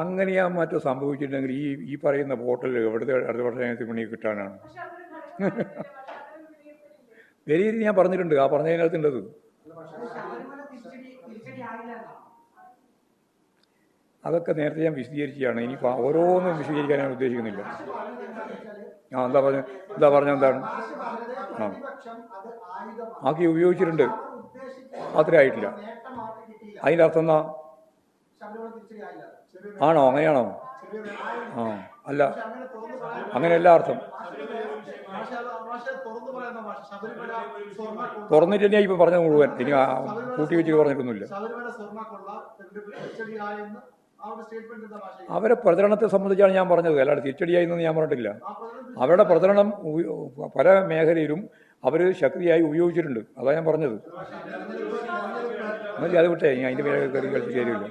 അങ്ങനെയാ മറ്റോ സംഭവിച്ചിട്ടുണ്ടെങ്കിൽ ഈ പറയുന്ന പോർട്ടൽ എവിടുത്തെ അടുത്ത വർഷം മണി കിട്ടാനാണ്? വലിയ രീതി ഞാൻ പറഞ്ഞിട്ടുണ്ട്. ആ പറഞ്ഞതിനകത്തുണ്ടത്. അതൊക്കെ നേരത്തെ ഞാൻ വിശദീകരിക്കുകയാണ്. ഇനി ഓരോന്നും വിശദീകരിക്കാൻ ഞാൻ ഉദ്ദേശിക്കുന്നില്ല. എന്താ പറഞ്ഞ എന്താണ്? ആക്കി ഉപയോഗിച്ചിട്ടുണ്ട്, അത്രേ ആയിട്ടില്ല. അതിൻ്റെ അർത്ഥം എന്നാ? ആണോ? അങ്ങനെയാണോ? അല്ല, അങ്ങനെയല്ല അർത്ഥം. തുറന്നിട്ട് തന്നെയാ ഇപ്പം പറഞ്ഞത് മുഴുവൻ. ഇനി കൂട്ടി വെച്ച് പറഞ്ഞിട്ടൊന്നുമില്ല. അവരെ പ്രചരണത്തെ സംബന്ധിച്ചാണ് ഞാൻ പറഞ്ഞത്, അല്ലാതെ തിരിച്ചടിയായി എന്ന് ഞാൻ പറഞ്ഞിട്ടില്ല. അവരുടെ പ്രചരണം പല മേഖലയിലും അവർ ശക്തിയായി ഉപയോഗിച്ചിട്ടുണ്ട്. അതാണ് ഞാൻ പറഞ്ഞത്. എന്നല്ല അത് വിട്ടേ, ഞാൻ അതിൻ്റെ പേരെ കയറി കളിച്ച് ചേരില്ല.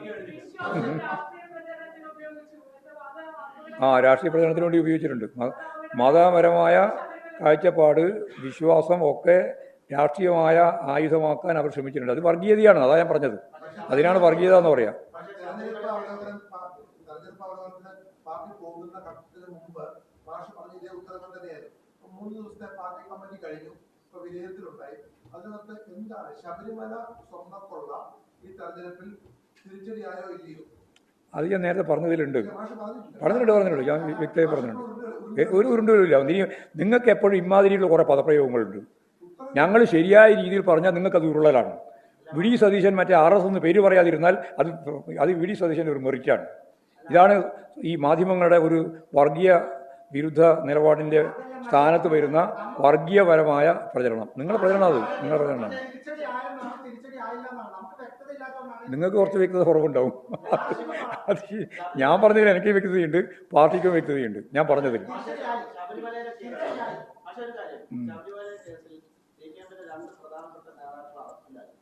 രാഷ്ട്രീയ പ്രചരണത്തിന് വേണ്ടി ഉപയോഗിച്ചിട്ടുണ്ട്. മതപരമായ കാഴ്ചപ്പാട്, വിശ്വാസം ഒക്കെ രാഷ്ട്രീയമായ ആയുധമാക്കാൻ അവർ ശ്രമിച്ചിട്ടുണ്ട്. അത് വർഗീയതയാണ്. അതാണ് ഞാൻ പറഞ്ഞത്. അതിനാണ് വർഗീയത എന്ന് പറയാം. അത് ഞാൻ നേരത്തെ പറഞ്ഞതിലുണ്ട്. പറഞ്ഞിട്ടുണ്ട്. ഞാൻ വ്യക്തമായി പറഞ്ഞിട്ടുണ്ട്. ഒരു ഉരുണ്ടില്ല. നിങ്ങൾക്ക് എപ്പോഴും ഇമാതിരിയുള്ള കുറേ പദപ്രയോഗങ്ങളുണ്ട്. ഞങ്ങൾ ശരിയായ രീതിയിൽ പറഞ്ഞാൽ നിങ്ങൾക്കത് ഉരുളലാണ്. വി ഡി സതീശൻ മറ്റേ RS എന്ന് പേര് പറയാതിരുന്നാൽ അത് വി ഡി സതീശൻ്റെ ഒരു മെറിറ്റാണ്. ഇതാണ് ഈ മാധ്യമങ്ങളുടെ ഒരു വർഗീയ വിരുദ്ധ നിലപാടിൻ്റെ സ്ഥാനത്ത് വരുന്ന വർഗീയപരമായ പ്രചരണം. നിങ്ങളുടെ പ്രചരണം നിങ്ങളുടെ പ്രചരണമാണ്. നിങ്ങൾക്ക് കുറച്ച് വ്യക്തത കുറവുണ്ടാവും. അത് ഞാൻ പറഞ്ഞതിൽ എനിക്ക് വ്യക്തതയുണ്ട്, പാർട്ടിക്കും വ്യക്തതയുണ്ട്. ഞാൻ പറഞ്ഞതിൽ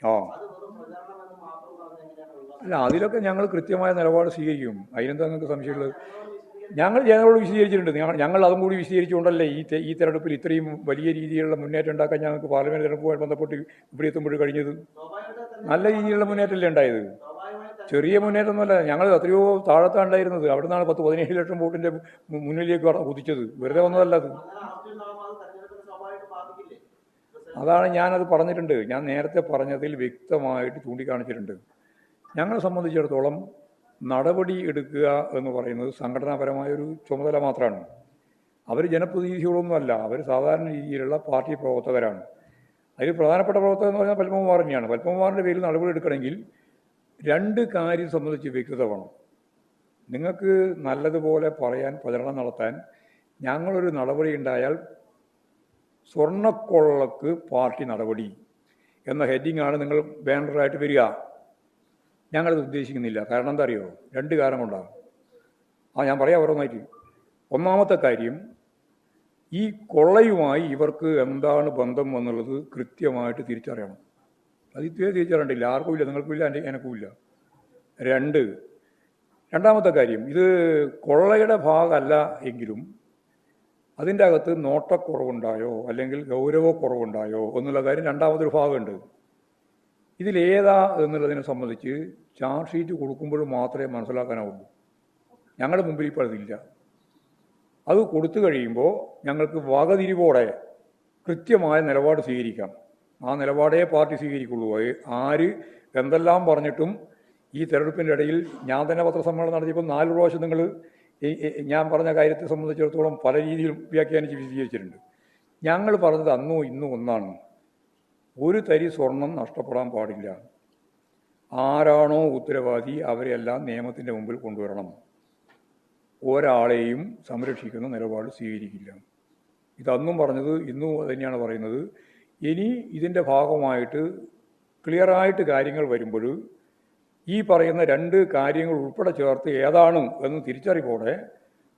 ആ അല്ല, അതിലൊക്കെ ഞങ്ങൾ കൃത്യമായ നിലപാട് സ്വീകരിക്കും. അതിനെന്താ നിങ്ങൾക്ക് സംശയമുള്ളത്? ഞങ്ങൾ ജനങ്ങളോട് വിശദീകരിച്ചിട്ടുണ്ട്. ഞങ്ങൾ അതും കൂടി വിശദീകരിച്ചുകൊണ്ടല്ലേ ഈ തെരഞ്ഞെടുപ്പിൽ ഇത്രയും വലിയ രീതിയിലുള്ള മുന്നേറ്റം ഉണ്ടാക്കാൻ ഞങ്ങൾക്ക് പാർലമെന്റ് തെരഞ്ഞെടുപ്പുമായി ബന്ധപ്പെട്ട് ഇവിടെ എത്തുമ്പോൾ കഴിഞ്ഞത്. നല്ല രീതിയിലുള്ള മുന്നേറ്റമല്ലേ ഉണ്ടായത്? ചെറിയ മുന്നേറ്റമൊന്നുമല്ല. ഞങ്ങൾ എത്രയോ താഴത്താണ് ഉണ്ടായിരുന്നത്. അവിടെ നിന്നാണ് 10-17 ലക്ഷം വോട്ടിൻ്റെ മുന്നിലേക്ക് കുതിച്ചത്. വെറുതെ വന്നതല്ല അത്. അതാണ് ഞാനത് പറഞ്ഞിട്ടുണ്ട്. ഞാൻ നേരത്തെ പറഞ്ഞതിൽ വ്യക്തമായിട്ട് ചൂണ്ടിക്കാണിച്ചിട്ടുണ്ട്. ഞങ്ങളെ സംബന്ധിച്ചിടത്തോളം നടപടി എടുക്കുക എന്ന് പറയുന്നത് സംഘടനാപരമായൊരു ചുമതല മാത്രമാണ്. അവർ ജനപ്രതിനിധികളൊന്നുമല്ല. അവർ സാധാരണ രീതിയിലുള്ള പാർട്ടി പ്രവർത്തകരാണ്. അതിൽ പ്രധാനപ്പെട്ട പ്രവർത്തകർ എന്ന് പറഞ്ഞാൽ പത്മകുമാർ തന്നെയാണ്. പത്മകുമാറിൻ്റെ പേരിൽ നടപടി എടുക്കണമെങ്കിൽ 2 കാര്യം സംബന്ധിച്ച് വ്യക്തത വേണം. നിങ്ങൾക്ക് നല്ലതുപോലെ പറയാൻ, പ്രചരണം നടത്താൻ ഞങ്ങളൊരു നടപടി ഉണ്ടായാൽ സ്വർണ്ണക്കൊള്ളക്ക് പാർട്ടി നടപടി എന്ന ഹെഡിങ്ങാണ് നിങ്ങൾ ബാനറായിട്ട് വരിക. ഞങ്ങളത് ഉദ്ദേശിക്കുന്നില്ല. കാരണം എന്താ അറിയോ? 2 കാരണം കൊണ്ടാണ്. ഞാൻ പറയാം ഓരോന്നായിട്ട്. ഒന്നാമത്തെ കാര്യം, ഈ കൊള്ളയുമായി ഇവർക്ക് എന്താണ് ബന്ധം എന്നുള്ളത് കൃത്യമായിട്ട് തിരിച്ചറിയണം. അത് ഇതുവരെ തിരിച്ചറിയണ്ടില്ല. ആർക്കും ഇല്ല, നിങ്ങൾക്കും ഇല്ല, എനിക്കും ഇല്ല. രണ്ടാമത്തെ കാര്യം, ഇത് കൊള്ളയുടെ ഭാഗമല്ല എങ്കിലും അതിൻ്റെ അകത്ത് നോട്ടക്കുറവുണ്ടായോ അല്ലെങ്കിൽ ഗൗരവക്കുറവുണ്ടായോ എന്നുള്ള കാര്യം രണ്ടാമതൊരു ഭാഗമുണ്ട്. ഇതിലേതാ എന്നുള്ളതിനെ സംബന്ധിച്ച് ചാർജ് ഷീറ്റ് കൊടുക്കുമ്പോൾ മാത്രമേ മനസ്സിലാക്കാനാവുള്ളൂ. ഞങ്ങളുടെ മുമ്പിൽ ഇപ്പോൾ അതില്ല. അത് കൊടുത്തു കഴിയുമ്പോൾ ഞങ്ങൾക്ക് വകതിരിവോടെ കൃത്യമായ നിലപാട് സ്വീകരിക്കാം. ആ നിലപാടേ പാർട്ടി സ്വീകരിക്കുള്ളൂ. ആര് എന്തെല്ലാം പറഞ്ഞിട്ടും ഈ തെരഞ്ഞെടുപ്പിൻ്റെ ഇടയിൽ ഞാൻ തന്നെ പത്രസമ്മേളനം നടത്തിയപ്പോൾ 4 പ്രാവശ്യം നിങ്ങൾ ഞാൻ പറഞ്ഞ കാര്യത്തെ സംബന്ധിച്ചിടത്തോളം പല രീതിയിലും വ്യാഖ്യാനിച്ച് വിശദീകരിച്ചിട്ടുണ്ട്. ഞങ്ങൾ പറഞ്ഞത് അന്നും ഇന്നും ഒന്നാണ്. ഒരു തരി സ്വർണം നഷ്ടപ്പെടാൻ പാടില്ല. ആരാണോ ഉത്തരവാദി അവരെല്ലാം നിയമത്തിൻ്റെ മുമ്പിൽ കൊണ്ടുവരണം. ഒരാളെയും സംരക്ഷിക്കുന്ന നിലപാട് സ്വീകരിക്കില്ല. ഇതന്നും പറഞ്ഞത് ഇന്നും തന്നെയാണ് പറയുന്നത്. ഇനി ഇതിൻ്റെ ഭാഗമായിട്ട് ക്ലിയറായിട്ട് കാര്യങ്ങൾ വരുമ്പോൾ ഈ പറയുന്ന 2 കാര്യങ്ങൾ ഉൾപ്പെടെ ചേർത്ത് ഏതാണ് എന്ന് തിരിച്ചറിവോടെ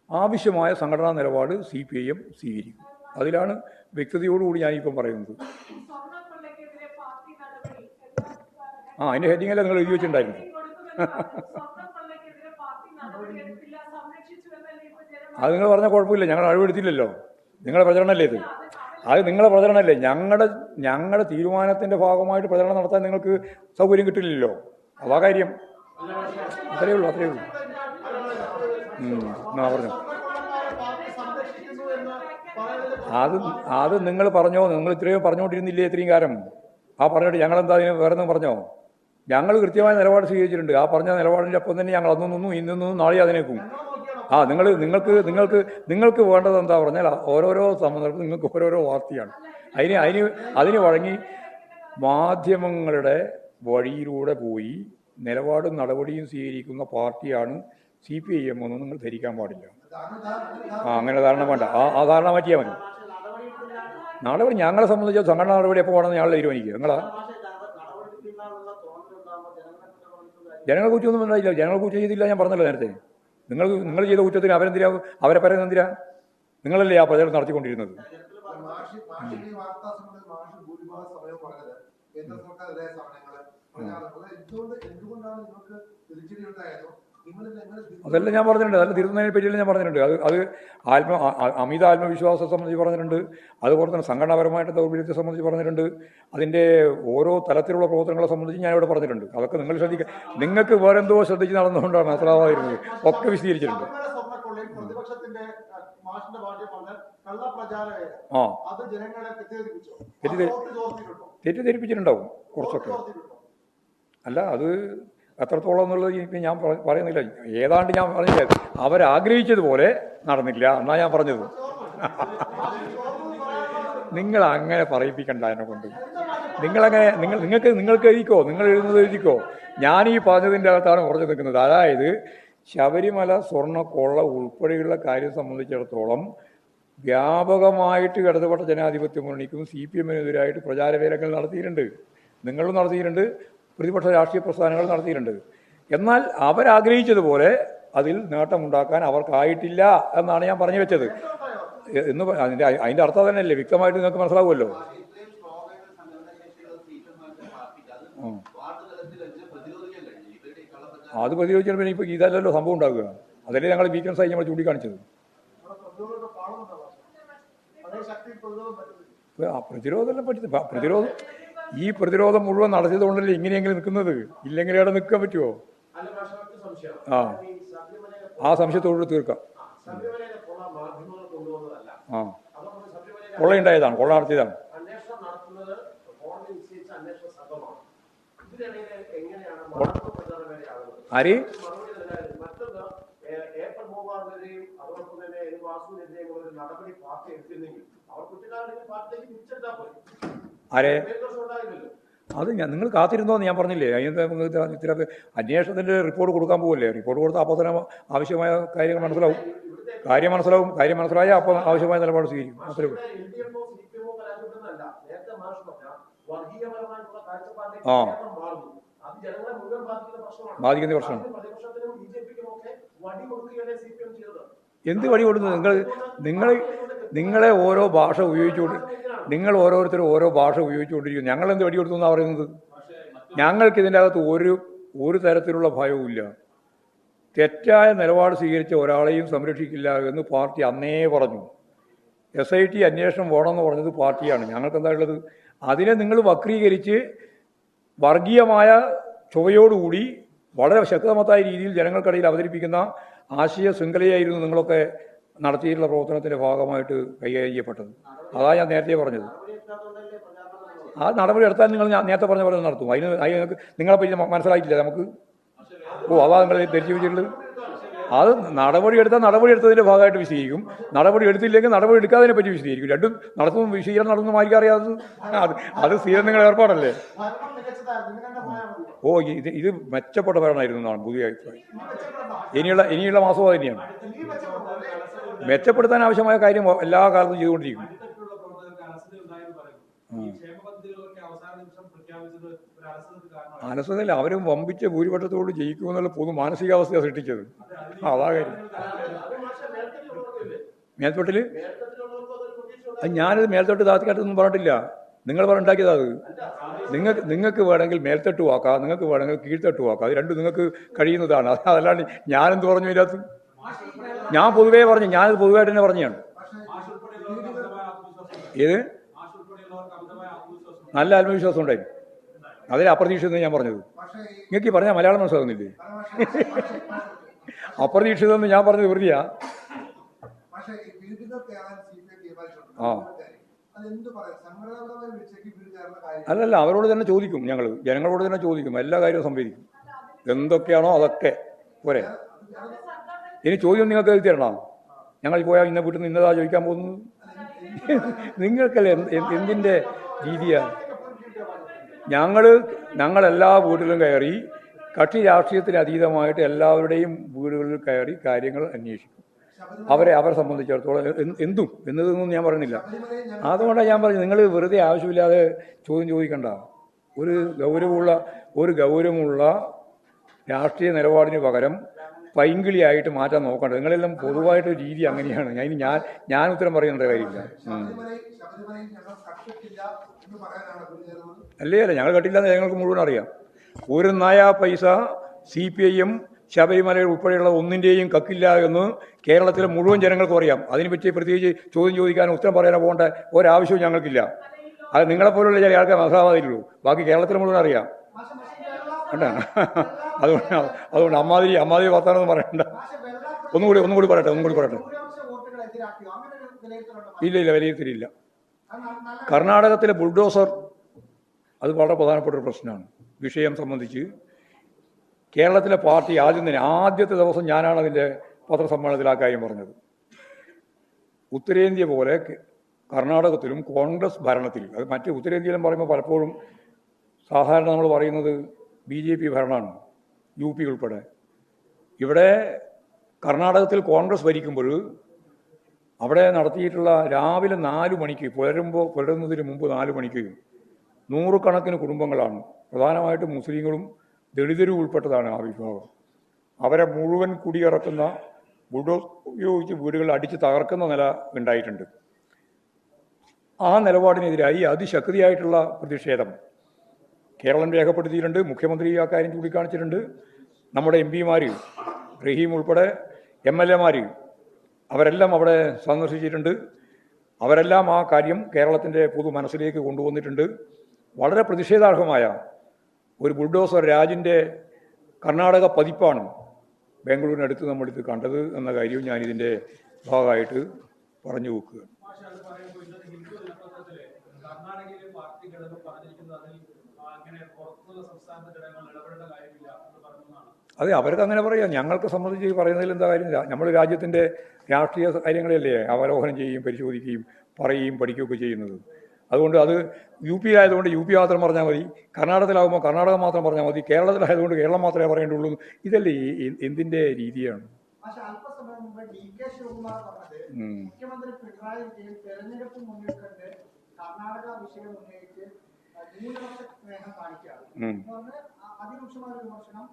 ആവശ്യമായ സംഘടനാ നിലപാട് CPIM സ്വീകരിക്കും. അതിലാണ് വ്യക്തതയോടുകൂടി ഞാനിപ്പം പറയുന്നത്. അതിൻ്റെ ഹെഡിങ്ങല്ല നിങ്ങൾ എഴുതി വെച്ചിട്ടുണ്ടായിരുന്നു. അത് നിങ്ങൾ പറഞ്ഞാൽ കുഴപ്പമില്ല. ഞങ്ങൾ അഴിവെടുത്തില്ലല്ലോ. നിങ്ങളുടെ പ്രചരണമല്ലേ ഇത്? അത് നിങ്ങളുടെ പ്രചരണമല്ലേ. ഞങ്ങളുടെ തീരുമാനത്തിൻ്റെ ഭാഗമായിട്ട് പ്രചരണം നടത്താൻ നിങ്ങൾക്ക് സൗകര്യം കിട്ടില്ലല്ലോ. അതാ കാര്യം. അത്രയേ ഉള്ളൂ. പറഞ്ഞു. അത് നിങ്ങൾ പറഞ്ഞോ? നിങ്ങൾ ഇത്രയോ പറഞ്ഞുകൊണ്ടിരുന്നില്ലേ ഇത്രയും കാലം? പറഞ്ഞിട്ട് ഞങ്ങളെന്താ അതിന് വേറെ ഒന്നും പറഞ്ഞോ? ഞങ്ങൾ കൃത്യമായ നിലപാട് സ്വീകരിച്ചിട്ടുണ്ട്. പറഞ്ഞ നിലപാടിൻ്റെ ഒപ്പം തന്നെ ഞങ്ങൾ അന്നും നിന്നും ഇന്നും നിന്നും നാളെ അതിനേക്കും. നിങ്ങൾക്ക് വേണ്ടത് എന്താ പറഞ്ഞാൽ ഓരോരോ സന്ദർഭം നിങ്ങൾക്ക് ഓരോരോ വാർത്തയാണ്. അതിന് വഴങ്ങി മാധ്യമങ്ങളുടെ വഴിയിലൂടെ പോയി നിലപാടും നടപടിയും സ്വീകരിക്കുന്ന പാർട്ടിയാണ് CPIM ഒന്നും നിങ്ങൾ ധരിക്കാൻ പാടില്ല. അങ്ങനെ ധാരണ വേണ്ട. ആ ധാരണ മാറ്റിയാൽ മതി. നടപടി ഞങ്ങളെ സംബന്ധിച്ച് സംഘടനാ നടപടി എപ്പോൾ വേണമെന്ന് ഞങ്ങൾ തീരുമാനിക്കുക. ജനങ്ങൾ കുറ്റമൊന്നും ഉണ്ടായില്ല. ജനങ്ങൾ കുറ്റം ചെയ്തില്ല. ഞാൻ പറഞ്ഞല്ലോ നേരത്തെ. നിങ്ങൾ ചെയ്ത കുറ്റത്തിന് അവരെ പറയുന്നത് എന്തിനാ? നിങ്ങളല്ലേ ആ പ്രചരണം നടത്തിക്കൊണ്ടിരുന്നത്. അതെല്ലാം ഞാൻ പറഞ്ഞിട്ടുണ്ട്. അതിൽ തിരുത്തുന്നതിനെ പറ്റിയെല്ലാം ഞാൻ പറഞ്ഞിട്ടുണ്ട്. അത് അമിത ആത്മവിശ്വാസത്തെ സംബന്ധിച്ച് പറഞ്ഞിട്ടുണ്ട്. അതുപോലെ തന്നെ സംഘടനാപരമായിട്ട് ദൗർബല്യത്തെ സംബന്ധിച്ച് പറഞ്ഞിട്ടുണ്ട്. അതിൻ്റെ ഓരോ തലത്തിലുള്ള പ്രവർത്തനങ്ങളെ സംബന്ധിച്ച് ഞാൻ ഇവിടെ പറഞ്ഞിട്ടുണ്ട്. അതൊക്കെ നിങ്ങൾ ശ്രദ്ധിക്കുക. നിങ്ങൾക്ക് വേറെന്തോ ശ്രദ്ധിച്ച് നടന്നുകൊണ്ടാണ് മനസ്സിലാവാതിരുന്നത്. ഒക്കെ വിശദീകരിച്ചിട്ടുണ്ട്. തെറ്റിദ്ധരിപ്പിച്ചിട്ടുണ്ടാവും കുറച്ചൊക്കെ. അല്ല, അത് എത്രത്തോളം എന്നുള്ളത് ഇപ്പം ഞാൻ പറയുന്നില്ല. ഏതാണ്ട് ഞാൻ പറഞ്ഞില്ല, അവരാഗ്രഹിച്ചതുപോലെ നടന്നില്ല എന്നാണ് ഞാൻ പറഞ്ഞത്. നിങ്ങൾ അങ്ങനെ പറയിപ്പിക്കണ്ട എന്നെ കൊണ്ട്. നിങ്ങൾക്ക് എഴുതിക്കോ, നിങ്ങൾ എഴുതുന്നത് എഴുതിക്കോ. ഞാൻ ഈ പറഞ്ഞതിൻ്റെ അകത്താണ് കുറച്ച് നിൽക്കുന്നത്. അതായത് ശബരിമല സ്വർണ്ണക്കൊള്ള ഉൾപ്പെടെയുള്ള കാര്യം സംബന്ധിച്ചിടത്തോളം വ്യാപകമായിട്ട് ഇടതുപക്ഷ ജനാധിപത്യ മുന്നണിക്കും CPM-നെതിരായിട്ട് പ്രചാരവേലകൾ നടത്തിയിട്ടുണ്ട്. നിങ്ങളും നടത്തിയിട്ടുണ്ട്, പ്രതിപക്ഷ രാഷ്ട്രീയ പ്രസ്ഥാനങ്ങൾ നടത്തിയിട്ടുണ്ട്. എന്നാൽ അവരാഗ്രഹിച്ചതുപോലെ അതിൽ നേട്ടമുണ്ടാക്കാൻ അവർക്കായിട്ടില്ല എന്നാണ് ഞാൻ പറഞ്ഞു വെച്ചത്. അതിൻ്റെ അർത്ഥം തന്നെയല്ലേ വ്യക്തമായിട്ട് നിങ്ങൾക്ക് മനസ്സിലാവുമല്ലോ. അത് പ്രതിരോധിച്ചാൽ പിന്നെ ഇപ്പോൾ ഇതല്ലല്ലോ സംഭവം ഉണ്ടാകുക. അതല്ലേ ഞങ്ങൾ വീക്കൻസായി ഞങ്ങൾ ചൂണ്ടിക്കാണിച്ചത്. പ്രതിരോധമെല്ലാം പറ്റും. പ്രതിരോധം മുഴുവൻ നടത്തിയത് കൊണ്ടല്ലേ ഇങ്ങനെയെങ്കിലും നിൽക്കുന്നത്. ഇല്ലെങ്കിൽ അവിടെ നിൽക്കാൻ പറ്റുമോ? ആ സംശയത്തോട് തീർക്കാം. കൊള്ളയുണ്ടായതാണ്, കൊള്ള നടത്തിയതാണ്. ആര്? ആരെ? അത് നിങ്ങൾ കാത്തിരുന്നോന്ന് ഞാൻ പറഞ്ഞില്ലേ. അതിന് ഇത്ര അന്വേഷണത്തിൻ്റെ റിപ്പോർട്ട് കൊടുക്കാൻ പോകല്ലേ. റിപ്പോർട്ട് കൊടുത്താൽ അപ്പോൾ തന്നെ ആവശ്യമായ കാര്യങ്ങൾ മനസ്സിലാവും. കാര്യം മനസ്സിലായാൽ അപ്പോൾ ആവശ്യമായ നിലപാട് സ്വീകരിക്കും. അത്രേ ഉള്ളൂ. ആ, ബാധിക്കുന്ന പ്രശ്നമാണ്. എന്ത് വഴി കൊടുക്കുന്നത്? നിങ്ങളെ ഓരോ ഭാഷ ഉപയോഗിച്ചുകൊണ്ട് നിങ്ങൾ ഓരോരുത്തരും ഓരോ ഭാഷ ഉപയോഗിച്ചുകൊണ്ടിരിക്കുന്നു. ഞങ്ങളെന്ത് വടി കൊടുത്തു എന്നാണ് പറയുന്നത്? ഞങ്ങൾക്ക് ഇതിൻ്റെ അകത്ത് ഒരു തരത്തിലുള്ള ഭയവും ഇല്ല. തെറ്റായ നിലപാട് സ്വീകരിച്ച ഒരാളെയും സംരക്ഷിക്കില്ല എന്ന് പാർട്ടി അന്നേ പറഞ്ഞു. SIT അന്വേഷണം വേണമെന്ന് പറഞ്ഞത് പാർട്ടിയാണ്. ഞങ്ങൾക്ക് എന്താ ഉള്ളത്? അതിനെ നിങ്ങൾ വക്രീകരിച്ച് വർഗീയമായ ചുവയോടുകൂടി വളരെ ശക്തമായ രീതിയിൽ ജനങ്ങൾക്കിടയിൽ അവതരിപ്പിക്കുന്ന ആശയ ശൃംഖലയായിരുന്നു നിങ്ങളൊക്കെ നടത്തിയിട്ടുള്ള പ്രവർത്തനത്തിൻ്റെ ഭാഗമായിട്ട് കൈകാര്യം ചെയ്യപ്പെട്ടത്. അതാണ് ഞാൻ നേരത്തെ പറഞ്ഞത്. ആ നടപടി എടുത്താൽ നിങ്ങൾ നേരത്തെ പറഞ്ഞ പോലെ നടത്തും. അതിന് നിങ്ങളെ പറ്റി മനസ്സിലായിട്ടില്ല നമുക്ക്. അതാ നിങ്ങൾ ധരിച്ചു വെച്ചിട്ടുള്ളത്. അത് നടപടി എടുത്തതിൻ്റെ ഭാഗമായിട്ട് വിശദീകരിക്കും. നടപടി എടുത്തില്ലെങ്കിൽ നടപടി എടുക്കാതിനെ പറ്റി വിശദീകരിക്കും. രണ്ടും നടത്തും വിശദീകരണം നടത്തുന്ന മാർക്ക് അറിയാതെ അത് സ്ഥിരം നിങ്ങളുടെ ഏർപ്പാടല്ലേ. ഇത് മെച്ചപ്പെട്ട ഭരണമായിരുന്നു എന്നാണ് പുതിയ അഭിപ്രായം. ഇനിയുള്ള മാസവും അത് തന്നെയാണ്. മെച്ചപ്പെടുത്താൻ ആവശ്യമായ കാര്യം എല്ലാ കാലത്തും ചെയ്തുകൊണ്ടിരിക്കും. അലസതല്ല, അവരും വമ്പിച്ച ഭൂരിപക്ഷത്തോട് ജയിക്കുമെന്നുള്ള പൊതു മാനസികാവസ്ഥ സൃഷ്ടിച്ചത്. അതാ കാര്യം. മേൽത്തൊട്ടിൽ ഞാനിത് മേൽത്തൊട്ട് താത്തിക്കാട്ടൊന്നും പറഞ്ഞിട്ടില്ല. നിങ്ങൾ പറഞ്ഞിട്ടാക്കിയതാ അത്. നിങ്ങൾക്ക് വേണമെങ്കിൽ മേൽത്തട്ട് വാക്കാം, നിങ്ങൾക്ക് വേണമെങ്കിൽ കീഴ്ത്തട്ട് വാക്കാം. അത് രണ്ടും നിങ്ങൾക്ക് കഴിയുന്നതാണ്. അതല്ലാണ്ട് ഞാനെന്ത് പറഞ്ഞു ഇതിനകത്ത്? ഞാൻ പൊതുവേ പറഞ്ഞു, ഞാനത് പൊതുവായിട്ട് തന്നെ പറഞ്ഞാണ്. ഏത്? നല്ല ആത്മവിശ്വാസം ഉണ്ടായിരുന്നു. അതിൽ അപ്രതീക്ഷിതം ഞാൻ പറഞ്ഞത്. നിങ്ങൾക്ക് ഈ പറഞ്ഞാൽ മലയാളം മനസ്സിലാകുന്നില്ലേ? അപ്രതീക്ഷിതമെന്ന് ഞാൻ പറഞ്ഞത് വെറുതെയാ. അല്ലല്ല, അവരോട് തന്നെ ചോദിക്കും. ഞങ്ങൾ ജനങ്ങളോട് തന്നെ ചോദിക്കും. എല്ലാ കാര്യവും സംവദിക്കും. എന്തൊക്കെയാണോ അതൊക്കെ പോരെ. ഇനി ചോദ്യം നിങ്ങൾക്ക് എഴുതി തരണം. ഞങ്ങൾ പോയാൽ ഇന്ന വീട്ടിൽ നിന്ന് ഇന്നതാ ചോദിക്കാൻ പോകുന്നത്. നിങ്ങൾക്കല്ലേ എന്തിൻ്റെ രീതിയാണ്? ഞങ്ങളെല്ലാ വീട്ടിലും കയറി കക്ഷി രാഷ്ട്രീയത്തിന് അതീതമായിട്ട് എല്ലാവരുടെയും വീടുകളിൽ കയറി കാര്യങ്ങൾ അന്വേഷിക്കും. അവരെ സംബന്ധിച്ചിടത്തോളം എന്നതൊന്നും ഞാൻ പറയുന്നില്ല. അതുകൊണ്ടാണ് ഞാൻ പറഞ്ഞത്, നിങ്ങൾ വെറുതെ ആവശ്യമില്ലാതെ ചോദ്യം ചോദിക്കണ്ട. ഒരു ഗൗരവമുള്ള രാഷ്ട്രീയ നിലപാടിന് പകരം പൈങ്കിളിയായിട്ട് മാറ്റാൻ നോക്കണ്ട. നിങ്ങളെല്ലാം പൊതുവായിട്ട് രീതി അങ്ങനെയാണ്. ഞാൻ ഉത്തരം പറയുന്നുണ്ട് കാര്യമില്ല. അല്ലേ ഞങ്ങൾ കട്ടില്ലാന്ന് ഞങ്ങൾക്ക് മുഴുവൻ അറിയാം. ഒരു നയാ പൈസ CPIM ശബരിമലയിൽ ഉൾപ്പെടെയുള്ള ഒന്നിൻ്റെയും കക്കില്ല എന്ന് കേരളത്തിലെ മുഴുവൻ ജനങ്ങൾക്കും അറിയാം. അതിനെപ്പറ്റി പ്രത്യേകിച്ച് ചോദ്യം ചോദിക്കാനോ ഉത്തരം പറയാനോ പോകേണ്ട ഒരാവശ്യവും ഞങ്ങൾക്കില്ല. അത് നിങ്ങളെപ്പോലുള്ള ചില ആൾക്കാർ മനസ്സിലാവാതില്ലൂ. ബാക്കി കേരളത്തിൽ മുഴുവൻ അറിയാം. കേട്ടാ? അതുകൊണ്ട് അമ്മാതിരി വർത്താനൊന്നും പറയണ്ട. ഒന്നുകൂടി പറയട്ടെ. ഇല്ല, വിലയിരുത്തലില്ല. കർണാടകത്തിലെ ബുൾഡോസർ അത് വളരെ പ്രധാനപ്പെട്ട ഒരു പ്രശ്നമാണ്. വിഷയം സംബന്ധിച്ച് കേരളത്തിലെ പാർട്ടി ആദ്യത്തെ ദിവസം ഞാനാണ് അതിൻ്റെ പത്രസമ്മേളനത്തിൽ ആ കാര്യം പറഞ്ഞത്. ഉത്തരേന്ത്യ പോലെ കർണാടകത്തിലും കോൺഗ്രസ് ഭരണത്തിൽ, അത് മറ്റ് ഉത്തരേന്ത്യയിലും പറയുമ്പോൾ പലപ്പോഴും സാധാരണ നമ്മൾ പറയുന്നത് BJP ഭരണമാണ്, UP ഉൾപ്പെടെ. ഇവിടെ കർണാടകത്തിൽ കോൺഗ്രസ് ഭരിക്കുമ്പോൾ അവിടെ നടത്തിയിട്ടുള്ള രാവിലെ 4 മണിക്ക് പുലരുന്നതിന് മുമ്പ് 4 മണിക്ക് 100 കണക്കിന് കുടുംബങ്ങളാണ്, പ്രധാനമായിട്ടും മുസ്ലിങ്ങളും ദളിതരും ഉൾപ്പെട്ടതാണ് ആ വിഭാഗം. അവരെ മുഴുവൻ കുടിയിറക്കുന്ന ബുൾഡോസ് ഉപയോഗിച്ച് വീടുകൾ അടിച്ച് തകർക്കുന്ന നില ഉണ്ടായിട്ടുണ്ട്. ആ നിലപാടിനെതിരായി അതിശക്തിയായിട്ടുള്ള പ്രതിഷേധം കേരളം രേഖപ്പെടുത്തിയിട്ടുണ്ട്. മുഖ്യമന്ത്രി ആ കാര്യം ചൂണ്ടിക്കാണിച്ചിട്ടുണ്ട്. നമ്മുടെ എം പിമാർ റഹീം ഉൾപ്പെടെ MLA അവരെല്ലാം അവിടെ സന്ദർശിച്ചിട്ടുണ്ട്. അവരെല്ലാം ആ കാര്യം കേരളത്തിൻ്റെ പൊതു മനസ്സിലേക്ക് കൊണ്ടുവന്നിട്ടുണ്ട്. വളരെ പ്രതിഷേധാർഹമായ ഒരു ബുൾഡോസർ രാജിൻ്റെ കർണാടക പതിപ്പാണ് ബാംഗ്ലൂരിനടുത്ത് നമ്മളിത് കണ്ടത് എന്ന കാര്യവും ഞാനിതിൻ്റെ ഭാഗമായിട്ട് പറഞ്ഞു വെക്കുക. അതെ, അവർക്ക് അങ്ങനെ പറയാം. ഞങ്ങൾക്ക് സംബന്ധിച്ച് പറയുന്നതിൽ എന്താ കാര്യമില്ല. നമ്മൾ രാജ്യത്തിൻ്റെ രാഷ്ട്രീയ കാര്യങ്ങളല്ലേ അവലോകനം ചെയ്യുകയും പരിശോധിക്കുകയും പറയുകയും പഠിക്കുകയൊക്കെ ചെയ്യുന്നത്. അതുകൊണ്ട് അത് UP ആയതുകൊണ്ട് UP മാത്രം പറഞ്ഞാൽ മതി, കർണാടകത്തിലാകുമ്പോൾ കർണാടക മാത്രം പറഞ്ഞാൽ മതി, കേരളത്തിലായതുകൊണ്ട് കേരളം മാത്രമേ പറയേണ്ടുള്ളൂ. ഇതല്ലേ എന്തിൻ്റെ രീതിയാണ്? മുഖ്യമന്ത്രി പിണറായി വിജയൻ തെരഞ്ഞെടുപ്പ് മുന്നിൽ കണ്ട് കർണാടക വിഷയം ഉന്നയിച്ച് ന്യൂനപക്ഷ സ്നേഹം കാണിക്കുകയാണ്. അതിരൂക്ഷമായ വിമർശനം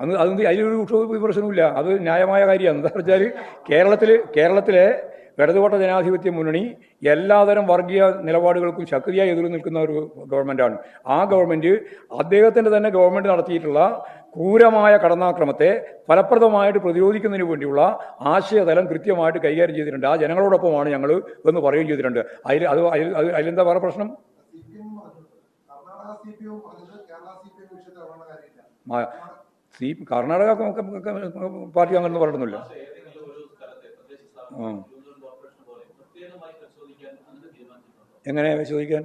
അതൊന്നും അതിലൊരു വിമർശനമില്ല. അത് ന്യായമായ കാര്യമാണ്. എന്താ വെച്ചാൽ കേരളത്തിലെ ഇടതുപക്ഷ ജനാധിപത്യ മുന്നണി എല്ലാതരം വർഗീയ നിലപാടുകൾക്കും ശക്തിയായി എതിർ നിൽക്കുന്ന ഒരു ഗവൺമെൻറ്റാണ്. ആ ഗവൺമെൻറ് അദ്ദേഹത്തിൻ്റെ തന്നെ ഗവൺമെൻറ് നടത്തിയിട്ടുള്ള ക്രൂരമായ കടന്നാക്രമത്തെ ഫലപ്രദമായിട്ട് പ്രതിരോധിക്കുന്നതിന് വേണ്ടിയുള്ള ആശയതലം കൃത്യമായിട്ട് കൈകാര്യം ചെയ്തിട്ടുണ്ട്. ആ ജനങ്ങളോടൊപ്പമാണ് ഞങ്ങൾ എന്ന് പറയുകയും ചെയ്തിട്ടുണ്ട്. അതിലെന്താ വേറെ പ്രശ്നം? കർണാടക പാർട്ടി അങ്ങനെ പറഞ്ഞില്ല. എങ്ങനെ പരിശോധിക്കാൻ?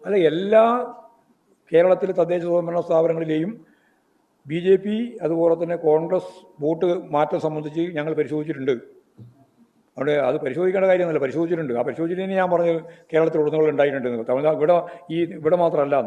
അല്ല, എല്ലാ കേരളത്തിലെ തദ്ദേശ സ്വയംഭരണ സ്ഥാപനങ്ങളിലെയും BJP അതുപോലെ തന്നെ കോൺഗ്രസ് വോട്ട് മാറ്റം സംബന്ധിച്ച് ഞങ്ങൾ പരിശോധിച്ചിട്ടുണ്ട്. അവിടെ അത് പരിശോധിക്കേണ്ട കാര്യമൊന്നുമില്ല, പരിശോധിച്ചിട്ടുണ്ട്. ആ പരിശോധിച്ചതിന് ഞാൻ പറഞ്ഞത് കേരളത്തിലുടനീളം ഉണ്ടായിട്ടുണ്ട്. തമിഴ്നാട് ഇവിടെ മാത്രമല്ല.